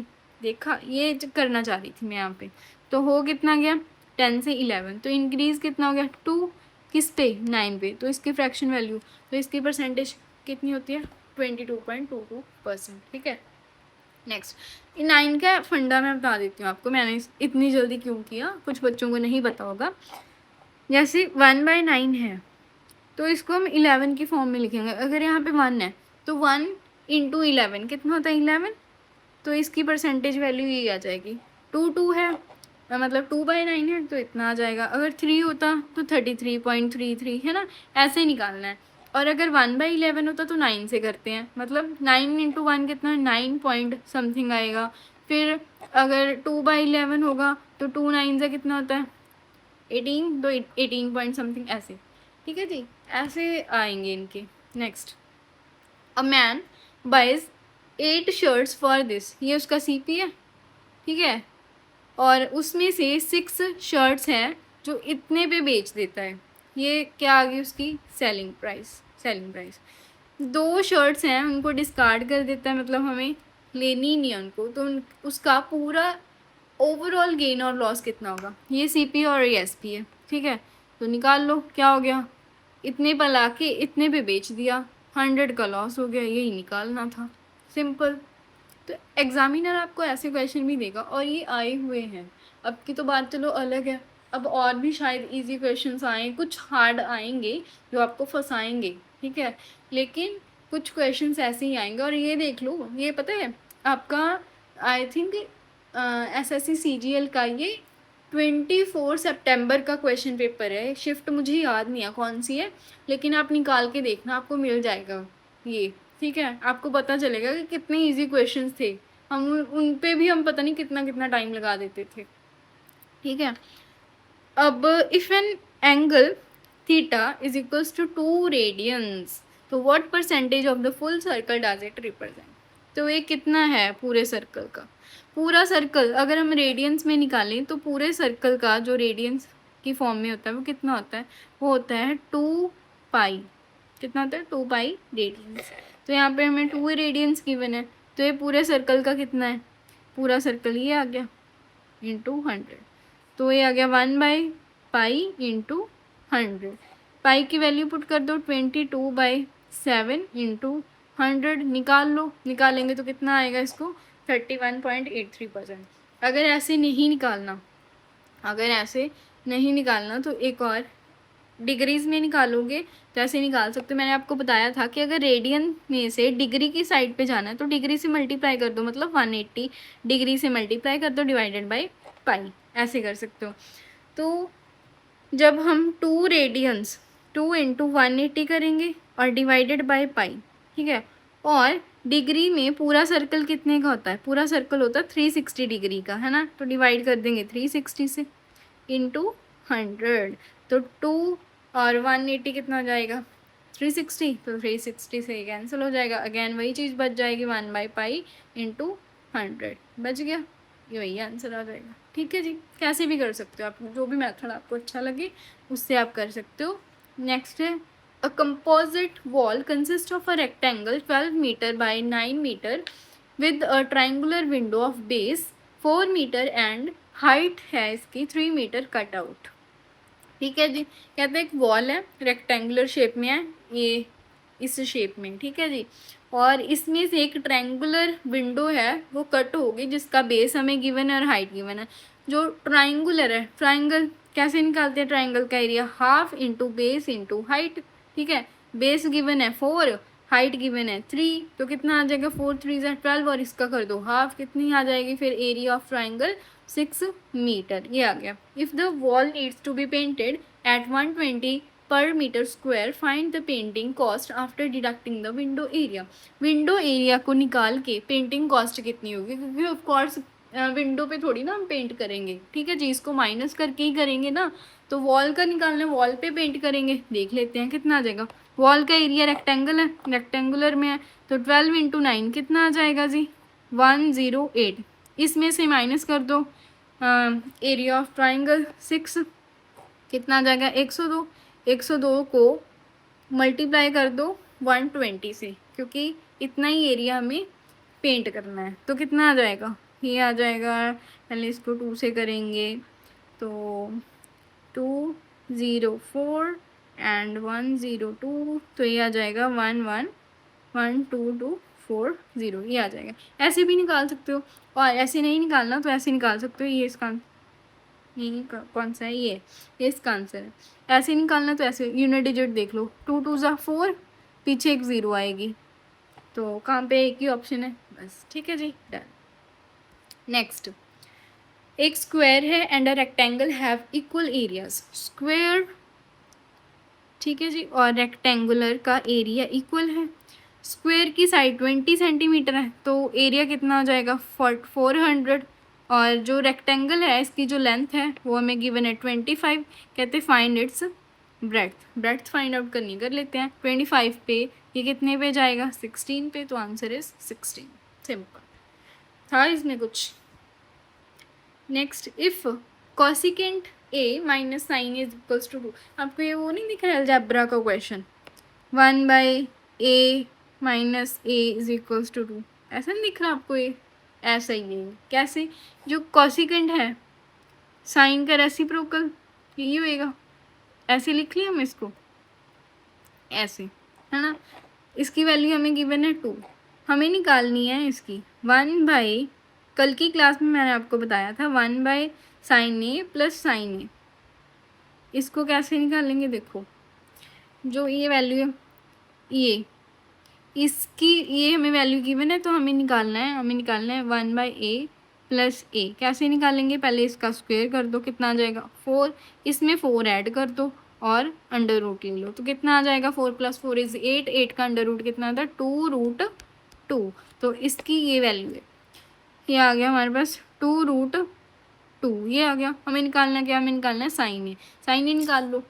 देखा, ये करना चाह रही थी मैं यहाँ पे। तो हो कितना गया? 10 से 11, तो इंक्रीज़ कितना हो गया? 2, किस पे? 9 पे, तो इसकी फ्रैक्शन वैल्यू, तो इसकी परसेंटेज कितनी होती है? 22.22%, ठीक है। नेक्स्ट, 9 का फंडा मैं बता देती हूँ आपको, मैंने इतनी जल्दी क्यों किया, कुछ बच्चों को नहीं पता होगा। जैसे 1/9 है, तो इसको हम 11 की फॉर्म में लिखेंगे। अगर यहाँ पे 1 है तो 1 इंटू 11 कितना होता है 11, तो इसकी परसेंटेज वैल्यू यही आ जाएगी। 2 है मतलब 2/9 है तो इतना आ जाएगा। अगर 3 होता तो 33.33 है ना, ऐसे ही निकालना है। और अगर 1/11 होता तो 9 से करते हैं, मतलब 9 इंटू 1 कितना 9 पॉइंट समथिंग आएगा। फिर अगर 2/11 होगा तो 2 9 से कितना होता है 18, तो 18 पॉइंट समथिंग ऐसे। ठीक है जी, ऐसे आएंगे इनके। Next, a man buys 8 shirts for this, ये उसका सीपी है। ठीक है, और उसमें से 6 शर्ट्स हैं जो इतने पे बेच देता है। ये क्या आ गई उसकी selling price. Selling price 2 shirts हैं उनको डिस्कार्ड कर देता है, मतलब हमें लेनी नहीं है उनको, तो उसका पूरा ओवरऑल गेन और लॉस कितना होगा। ये सीपी और ये एसपी है। ठीक है, तो निकाल लो क्या हो गया, इतने पर ला के इतने पे बेच दिया, 100 का लॉस हो गया, यही निकालना था, सिंपल। तो एग्जामिनर आपको ऐसे क्वेश्चन भी देगा और ये आए हुए हैं। अब की तो बात चलो अलग है, अब और भी शायद इजी क्वेश्चंस आए, कुछ हार्ड आएंगे जो आपको फंसाएंगे। ठीक है, लेकिन कुछ क्वेश्चंस ऐसे ही आएंगे। और ये देख लो, ये पता है आपका आई थिंक एसएससी सीजीएल का ये 24 सितंबर का क्वेश्चन पेपर है। शिफ्ट मुझे याद नहीं है कौन सी है, लेकिन आप निकाल के देखना, आपको मिल जाएगा ये। ठीक है, आपको पता चलेगा कि कितने इजी क्वेश्चंस थे, हम उन पे भी हम पता नहीं कितना कितना टाइम लगा देते थे। ठीक है, अब if an angle theta is equals to 2 radians, तो what percentage of the full circle does it represent. तो ये कितना है पूरे सर्कल का, पूरा सर्कल अगर हम रेडियंस में निकालें तो पूरे सर्कल का जो रेडियंस की फॉर्म में होता है वो कितना होता है, वो होता है 2 पाई। कितना होता है 2 पाई रेडियंस। तो यहाँ पे हमें 2 रेडियंस गिवन है, तो ये पूरे सर्कल का कितना है, पूरा सर्कल ये आ गया इंटू 100, तो ये आ गया 1/पाई इंटू 100। पाई की वैल्यू पुट कर दो 22/7 इंटू 100, निकाल लो, निकालेंगे तो कितना आएगा इसको 31.83%। अगर ऐसे नहीं निकालना, अगर ऐसे नहीं निकालना तो एक और डिग्रीज में निकालोगे तो ऐसे निकाल सकते हो। मैंने आपको बताया था कि अगर रेडियन में से डिग्री की साइड पे जाना है तो डिग्री से मल्टीप्लाई कर दो, मतलब 180 डिग्री से मल्टीप्लाई कर दो डिवाइडेड बाय पाई, ऐसे कर सकते हो। तो जब हम 2 रेडियंस 2 इंटू 180 करेंगे और डिवाइडेड बाय पाई, ठीक है, और डिग्री में पूरा सर्कल कितने का होता है, पूरा सर्कल होता है 360 डिग्री का, है ना, तो डिवाइड कर देंगे 360 से इंटू 100, तो 2 और 180 कितना हो जाएगा 360, तो 360 से कैंसिल हो जाएगा, अगेन वही चीज़ बच जाएगी 1/पाई इंटू 100, बच गया, ये वही आंसर आ जाएगा। ठीक है जी, कैसे भी कर सकते हो आप, जो भी मेथड आपको अच्छा लगे उससे आप कर सकते हो। नेक्स्ट है, a composite wall consist of a rectangle 12 metre by 9 metre with a triangular window of base 4 metre and height है इसकी 3 मीटर कट आउट। ठीक है जी, कहते हैं एक वॉल है, रेक्टेंगुलर शेप में है, ये इस शेप में, ठीक है जी, और इसमें से एक ट्रायंगुलर विंडो है वो कट होगी जिसका बेस हमें गिवन है और हाइट गिवन है। जो ट्रायंगुलर है, ट्रायंगल कैसे निकालते हैं, ट्रायंगल का area half into base into height. ठीक है, बेस गिवन है 4, हाइट गिवन है 3, तो कितना आ जाएगा 4 3 12, और इसका कर दो हाफ, कितनी आ जाएगी फिर एरिया ऑफ ट्रायंगल 6 मीटर, ये आ गया। If the wall needs to be painted at 120 per metre square, find the painting cost after deducting the window area. Window area को निकाल के पेंटिंग कॉस्ट कितनी होगी, क्योंकि ऑफ कोर्स विंडो पे थोड़ी ना हम पेंट करेंगे, ठीक है जी, इसको माइनस करके ही करेंगे ना, तो वॉल का निकालना, वॉल पे पेंट करेंगे, देख लेते हैं कितना आ जाएगा। वॉल का एरिया रेक्टेंगल है, रेक्टेंगुलर में है, तो 12 इंटू 9 कितना आ जाएगा जी 108, इसमें से माइनस कर दो एरिया ऑफ ट्राइंगल 6, कितना आ जाएगा 102, 102 को मल्टीप्लाई कर दो 120 से, क्योंकि इतना ही एरिया हमें पेंट करना है, तो कितना आ जाएगा, ये आ जाएगा, पहले इसको 2 से करेंगे तो 204 एंड 102, तो ये आ जाएगा 111240, ये आ जाएगा। ऐसे भी निकाल सकते हो, और ऐसे नहीं निकालना तो ऐसे निकाल सकते हो, ये इसका यही कौन सा है, ये इसका आंसर है। ऐसे निकालना तो ऐसे यूनिट डिजिट देख लो, 2 2 ज़ा 4, पीछे एक 0 आएगी, तो कहाँ पे एक ही ऑप्शन है बस। ठीक है जी, डन। नेक्स्ट, एक स्क्वायर है and a rectangle have equal areas. Square, ठीक है जी, और रेक्टेंगुलर का एरिया इक्वल है। स्क्वायर की साइड 20 सेंटीमीटर है, तो एरिया कितना हो जाएगा 400। और जो रेक्टेंगल है इसकी जो लेंथ है वो हमें गिवन है 25। कहते find its breadth find out करनी, कर लेते हैं। 25 पे ये कितने पे जाएगा, 16 पे, तो आंसर इज 16। सिंपल था इसमें कुछ। Next, if cosecant A minus sine is equals to 2। आपको ये वो नहीं दिख रहा है अलजेब्रा का question, 1/a minus A is equals to 2, ऐसा नहीं दिख रहा आपको ये? ऐसा ही है। कैसे? जो कॉसिकेंट है साइन का रेसिप्रोकल यही होएगा, ऐसे लिख लिया हम इसको, ऐसे, है ना। इसकी वैल्यू हमें गिवन है 2, हमें निकालनी है इसकी 1/, कल की क्लास में मैंने आपको बताया था 1/sin a प्लस साइन ए। इसको कैसे निकालेंगे, देखो जो ये वैल्यू है, ये इसकी ये हमें वैल्यू गिवन है, तो हमें निकालना है 1/a प्लस ए। कैसे निकालेंगे, पहले इसका स्क्वायर कर दो, कितना आ जाएगा 4, इसमें 4 ऐड कर दो और अंडर रूट ले लो, तो कितना आ जाएगा 4 + 4 = 8, 8 का अंडर रूट कितना था 2√2। तो इसकी ये वैल्यू है, ये आ गया हमारे पास 2√2, ये आ गया। हमें निकालना क्या, हमें निकालना है साइन ए, साइन ए निकाल लो।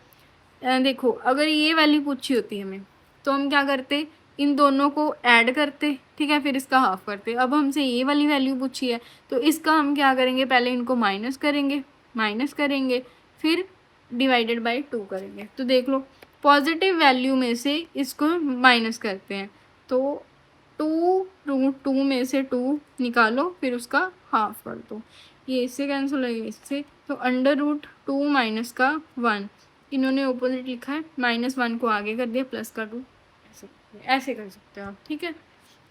देखो अगर ये वैल्यू पूछी होती हमें तो हम क्या करते, इन दोनों को ऐड करते, ठीक है, फिर इसका हाफ करते। अब हमसे ये वाली वैल्यू पूछी है तो इसका हम क्या करेंगे, पहले इनको माइनस करेंगे, फिर डिवाइडेड बाय 2 करेंगे। तो देख लो पॉजिटिव वैल्यू में से इसको माइनस करते हैं, तो 2√2 में से 2 निकालो, फिर उसका हाफ कर दो, ये इससे कैंसिल होगा इससे, तो अंडर रूट 2 माइनस का 1, इन्होंने ऑपोजिट लिखा है, -1 को आगे कर दिया, प्लस का 2, ऐसे कर सकते हो आप। ठीक है,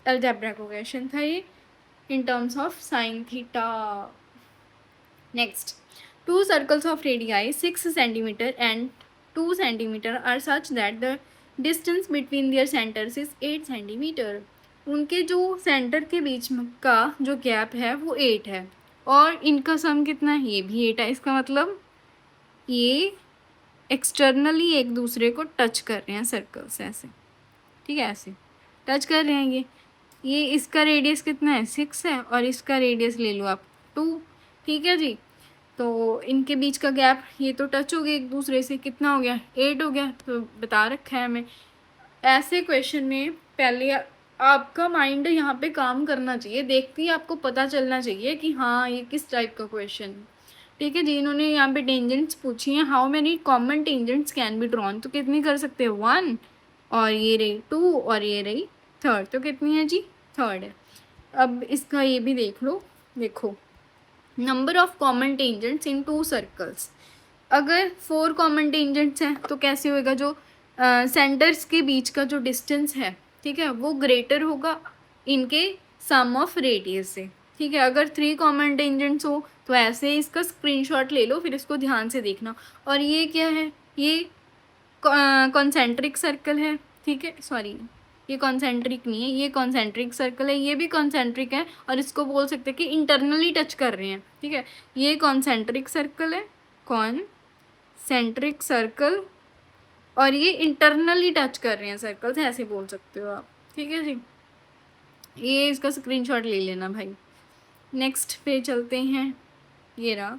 अलजेब्रा का क्वेश्चन था ये in terms of sine theta. Next, 2 circles of radii 6 centimetre and 2 centimetre are such that the distance between their centres is 8 centimetre. उनके जो सेंटर के बीच का जो गैप है वो 8 है और इनका सम कितना है, ये भी 8 है। इसका मतलब ये एक्सटर्नली एक दूसरे को टच कर रहे हैं सर्कल्स, ऐसे, ठीक है, ऐसे टच कर रहे हैं ये इसका रेडियस कितना है 6 है और इसका रेडियस ले लो आप 2, ठीक है जी। तो इनके बीच का गैप, ये तो टच हो गया एक दूसरे से, कितना हो गया 8 हो गया, तो बता रखा है हमें। ऐसे क्वेश्चन में पहले आपका माइंड यहाँ पे काम करना चाहिए, देखते ही आपको पता चलना चाहिए कि हाँ ये किस टाइप का क्वेश्चन है। ठीक है जी, इन्होंने यहाँ पे टेंजेंट्स पूछी हैं, how many common tangents can be drawn, तो कितनी कर सकते हैं 1, और ये रही 2 और ये रही 3, तो कितनी है जी 3 है। अब इसका ये भी देख लो, देखो number of common tangents in 2 circles, अगर 4 कॉमन टेंजेंट्स हैं तो कैसे होएगा, जो सेंटर्स के बीच का जो डिस्टेंस है, ठीक है, वो ग्रेटर होगा इनके सम ऑफ रेडियस से। ठीक है, अगर 3 कॉमन टेंजेंट्स हो तो ऐसे इसका स्क्रीनशॉट ले लो, फिर इसको ध्यान से देखना। और ये क्या है, ये कॉन्सेंट्रिक सर्कल है, ठीक है, सॉरी ये कॉन्सेंट्रिक नहीं है, ये कॉन्सेंट्रिक सर्कल है, ये भी कॉन्सेंट्रिक है, और इसको बोल सकते हैं कि इंटरनली टच कर रहे हैं। ठीक है, ये कॉन्सेंट्रिक सर्कल है, कॉन्सेंट्रिक सर्कल, और ये इंटरनली टच कर रहे हैं सर्कल्स, ऐसे बोल सकते हो आप। ठीक है जी, ये इसका स्क्रीनशॉट ले लेना भाई। नेक्स्ट पे चलते हैं, ये रहा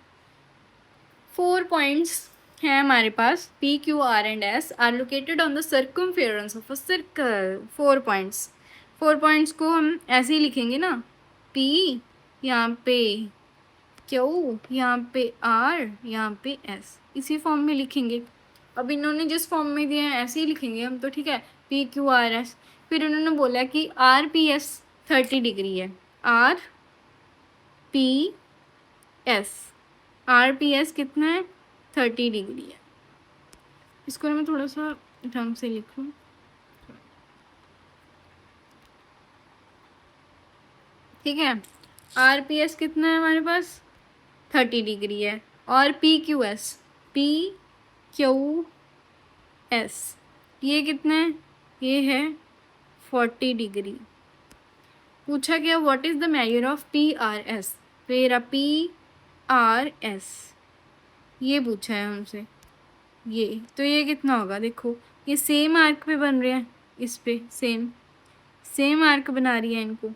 4 पॉइंट्स हैं हमारे पास, P, Q, R and S are located on the circumference of a circle. 4 points को हम ऐसे ही लिखेंगे ना, P यहाँ पे Q, यहाँ पे R, यहाँ पे S, इसी फॉर्म में लिखेंगे। अब इन्होंने जिस फॉर्म में दिए हैं ऐसे ही लिखेंगे हम तो, ठीक है, P, Q, R, S। फिर उन्होंने बोला कि RPS 30 डिग्री है, RPS कितना है 30 डिग्री है। इसको मैं थोड़ा सा ढंग से लिख लूँ, ठीक है, RPS कितना है हमारे पास 30 डिग्री है, और P Q S, P Q S ये कितना है, ये है 40 डिग्री। पूछा गया what is the measure of P R S, तो ये रहा पी आर एस, ये पूछा है हमसे। ये तो ये कितना होगा, देखो ये सेम आर्क पे बन रहे हैं, इस पे सेम आर्क बना रही है इनको।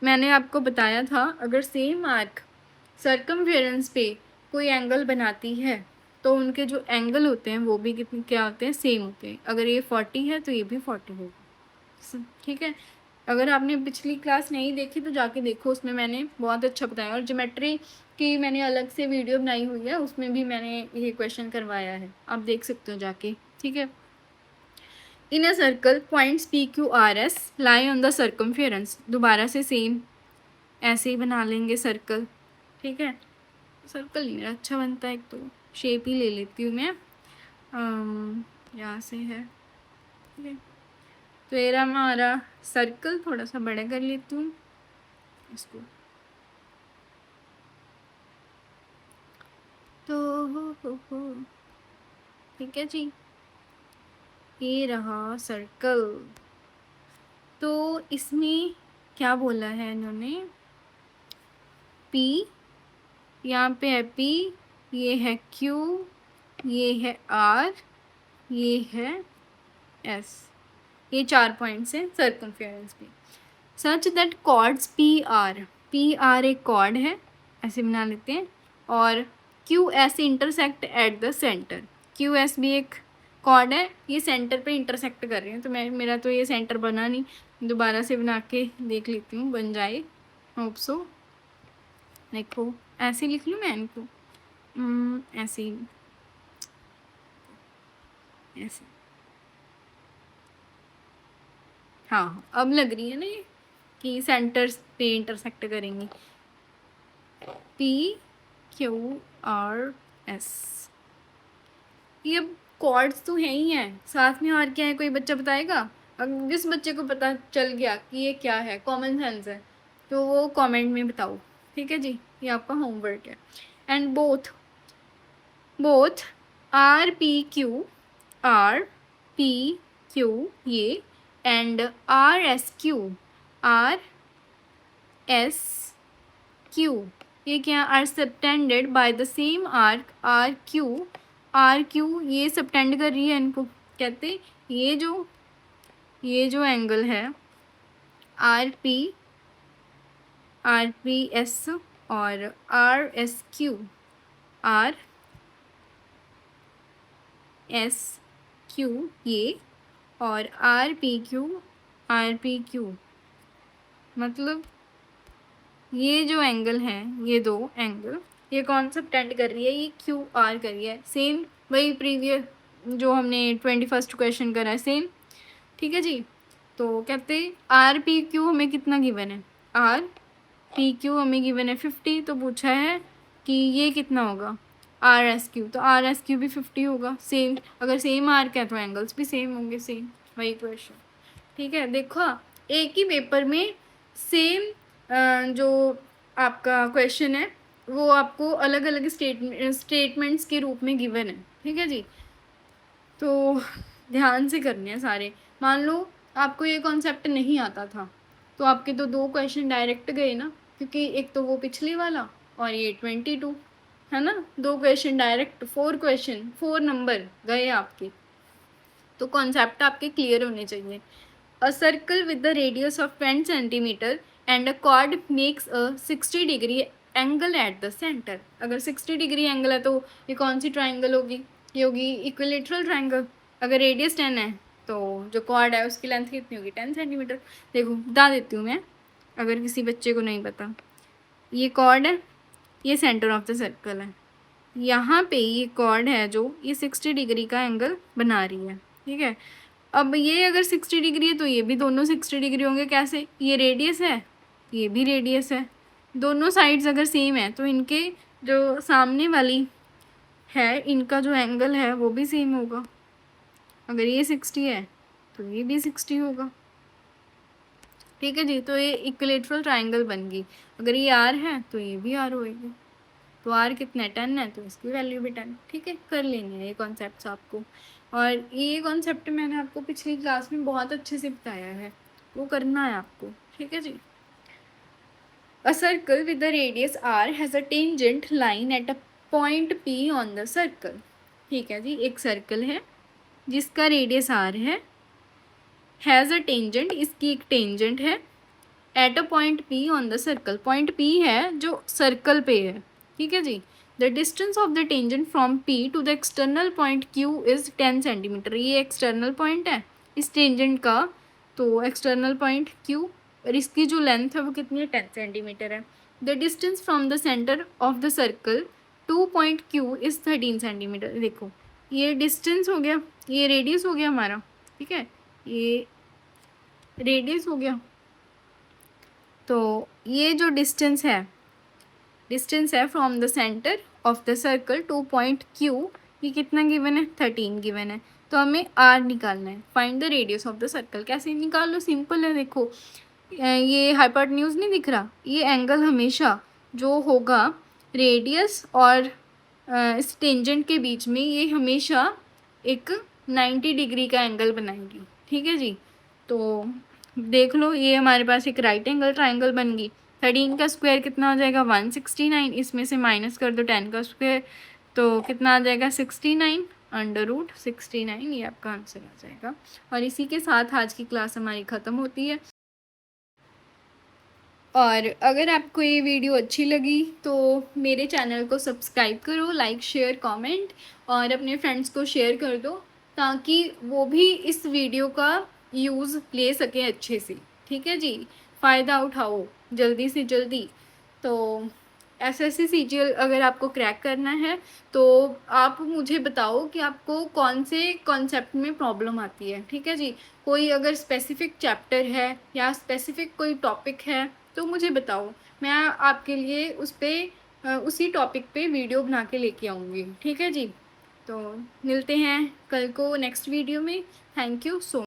मैंने आपको बताया था अगर सेम आर्क सर्कमफेरेंस पे कोई एंगल बनाती है तो उनके जो एंगल होते हैं वो भी कितने क्या होते हैं, सेम होते हैं। अगर ये 40 है तो ये भी 40 होगा, ठीक है। अगर आपने पिछली क्लास नहीं देखी तो जाके देखो, उसमें मैंने बहुत अच्छा बताया। और ज्योमेट्री की मैंने अलग से वीडियो बनाई हुई है, उसमें भी मैंने ये क्वेश्चन करवाया है, आप देख सकते हो जाके, ठीक है। In a circle points P Q R S lie on the circumference, दोबारा से सेम ऐसे ही बना लेंगे सर्कल, ठीक है। सर्कल नहीं मेरा अच्छा बनता है, एक तो शेप ही ले लेती हूँ मैं, यहाँ से है, ठीक है। तो ये रहा हमारा सर्कल, थोड़ा सा बड़ा कर लेती हूँ इसको, तो हो ठीक है जी, ये रहा सर्कल। तो इसमें क्या बोला है इन्होंने, P, यहाँ पे है P, ये है Q, ये है R, ये है S, ये 4 पॉइंट्स हैं सर्कमफेरेंस पे। Such that chords P R एक कॉर्ड है, ऐसे बना लेते हैं, और Q S intersect at the centre, Q S भी एक कॉर्ड है, ये सेंटर पे इंटरसेक्ट कर रही है। तो मेरा तो ये सेंटर बना नहीं, दोबारा से बना के देख लेती हूँ बन जाए, होप सो। देखो ऐसे लिख लूँ मैं इनको, ऐसे ही, ऐसे, हाँ अब लग रही है ना ये कि सेंटर पे इंटरसेक्ट करेंगी, पी क्यू आर एस। ये कॉर्ड्स तो है ही हैं, साथ में और क्या है, कोई बच्चा बताएगा? अगर जिस बच्चे को पता चल गया कि ये क्या है, कॉमन सेंस है, तो वो कमेंट में बताओ, ठीक है जी, ये आपका होमवर्क है। And both R P Q ये एंड आर एस क्यू ये क्या, are subtended by the same arc R Q ये सबटेंड कर रही है इनको, कहते ये जो एंगल है आर पी एस और आर एस क्यू ये और आर पी क्यू, मतलब ये जो एंगल है, ये दो एंगल, ये कौन सा टेंड कर रही है, ये क्यू आर कर रही है, सेम वही प्रीवियस जो हमने 21st क्वेश्चन करा है, सेम, ठीक है जी। तो कहते आर पी क्यू हमें कितना गिवन है, आर पी क्यू हमें गिवन है 50, तो पूछा है कि ये कितना होगा आर एस क्यू, तो आर एस क्यू भी 50 होगा, सेम, अगर सेम आर्क है तो एंगल्स भी सेम होंगे, सेम वही क्वेश्चन, ठीक है। देखो एक ही पेपर में सेम जो आपका क्वेश्चन है वो आपको अलग अलग स्टेटमेंट्स के रूप में गिवन है, ठीक है जी। तो ध्यान से करने हैं सारे। मान लो आपको ये कॉन्सेप्ट नहीं आता था तो आपके तो 2 क्वेश्चन डायरेक्ट गए ना, क्योंकि एक तो वो पिछले वाला और ये 22 है ना, 2 क्वेश्चन डायरेक्ट, 4 नंबर गए आपके। तो कॉन्सेप्ट आपके क्लियर होने चाहिए। A circle with the radius of 10 centimetre and a cord makes a 60 degree angle eight the centre. अगर 60 डिग्री एंगल है तो ये कौन सी ट्राइंगल होगी, ये होगी इक्विलेटरल ट्राइंगल। अगर रेडियस 10 है तो जो कॉर्ड है उसकी लेंथ कितनी होगी, 10 सेंटीमीटर। देखो बता देती हूँ मैं, अगर किसी बच्चे को नहीं पता, ये कॉर्ड है, ये सेंटर ऑफ द सर्कल है, यहाँ पे ये कॉर्ड है जो ये 60 डिग्री का एंगल बना रही है, ठीक है। अब ये अगर 60 डिग्री है तो ये भी दोनों 60 डिग्री होंगे, कैसे, ये रेडियस है, ये भी रेडियस है, दोनों साइड्स अगर सेम है तो इनके जो सामने वाली है इनका जो एंगल है वो भी सेम होगा। अगर ये 60 है तो ये भी 60 होगा, ठीक है जी। तो ये इक्विलेटरल ट्राइंगल बन गई। अगर ये आर है तो ये भी आर होएगी। तो r कितना है 10 है, तो इसकी वैल्यू भी 10। ठीक है, कर लेंगे ये कॉन्सेप्ट आपको। और ये कॉन्सेप्ट मैंने आपको पिछली क्लास में बहुत अच्छे से बताया है, वो करना है आपको। ठीक है जी। A circle with a radius r has a tangent line at a point p on the circle। ठीक है जी, एक सर्कल है जिसका रेडियस r है, हैज़ अ टेंजेंट, इसकी एक टेंजेंट है, at a point p on the circle, point p है जो सर्कल पे है। ठीक है जी। The distance of the tangent from p to the external point q is 10 centimetre. ये एक्सटर्नल पॉइंट है इस टेंजेंट का, तो एक्सटर्नल पॉइंट q, और इसकी जो लेंथ है वो कितनी है 10 सेंटीमीटर है। The distance from the centre of the circle two point q is 13 centimetre. देखो ये डिस्टेंस हो गया, ये रेडियस हो गया हमारा। ठीक है, ये रेडियस हो गया। तो ये जो डिस्टेंस है from the centre of the circle two point Q, ये कितना गिवन है 13 गिवन है। तो हमें r निकालना है, find the radius of the circle. कैसे निकाल लो, सिंपल है। देखो ये हाइपोटेन्यूज नहीं दिख रहा, ये एंगल हमेशा जो होगा रेडियस और इस टेंजेंट के बीच में, ये हमेशा एक 90 डिग्री का एंगल बनाएगी। ठीक है जी। तो देख लो ये हमारे पास एक राइट एंगल ट्राइंगल बन गई। 13 का स्क्वायर कितना हो जाएगा 169, इसमें से माइनस कर दो 10 का स्क्वायर, तो कितना आ जाएगा 69 √69। ये आपका आंसर आ जाएगा। और इसी के साथ आज की क्लास हमारी ख़त्म होती है। और अगर आपको ये वीडियो अच्छी लगी तो मेरे चैनल को सब्सक्राइब करो, लाइक शेयर कमेंट, और अपने फ्रेंड्स को शेयर कर दो ताकि वो भी इस वीडियो का यूज़ ले सकें अच्छे से। ठीक है जी, फ़ायदा उठाओ जल्दी से जल्दी। तो एसएससी सीजीएल अगर आपको क्रैक करना है तो आप मुझे बताओ कि आपको कौन से कॉन्सेप्ट में प्रॉब्लम आती है। ठीक है जी, कोई अगर स्पेसिफिक चैप्टर है या स्पेसिफिक कोई टॉपिक है तो मुझे बताओ, मैं आपके लिए उस पर उसी टॉपिक पे वीडियो बना के लेके आऊँगी। ठीक है जी। तो मिलते हैं कल को नेक्स्ट वीडियो में। Thank you so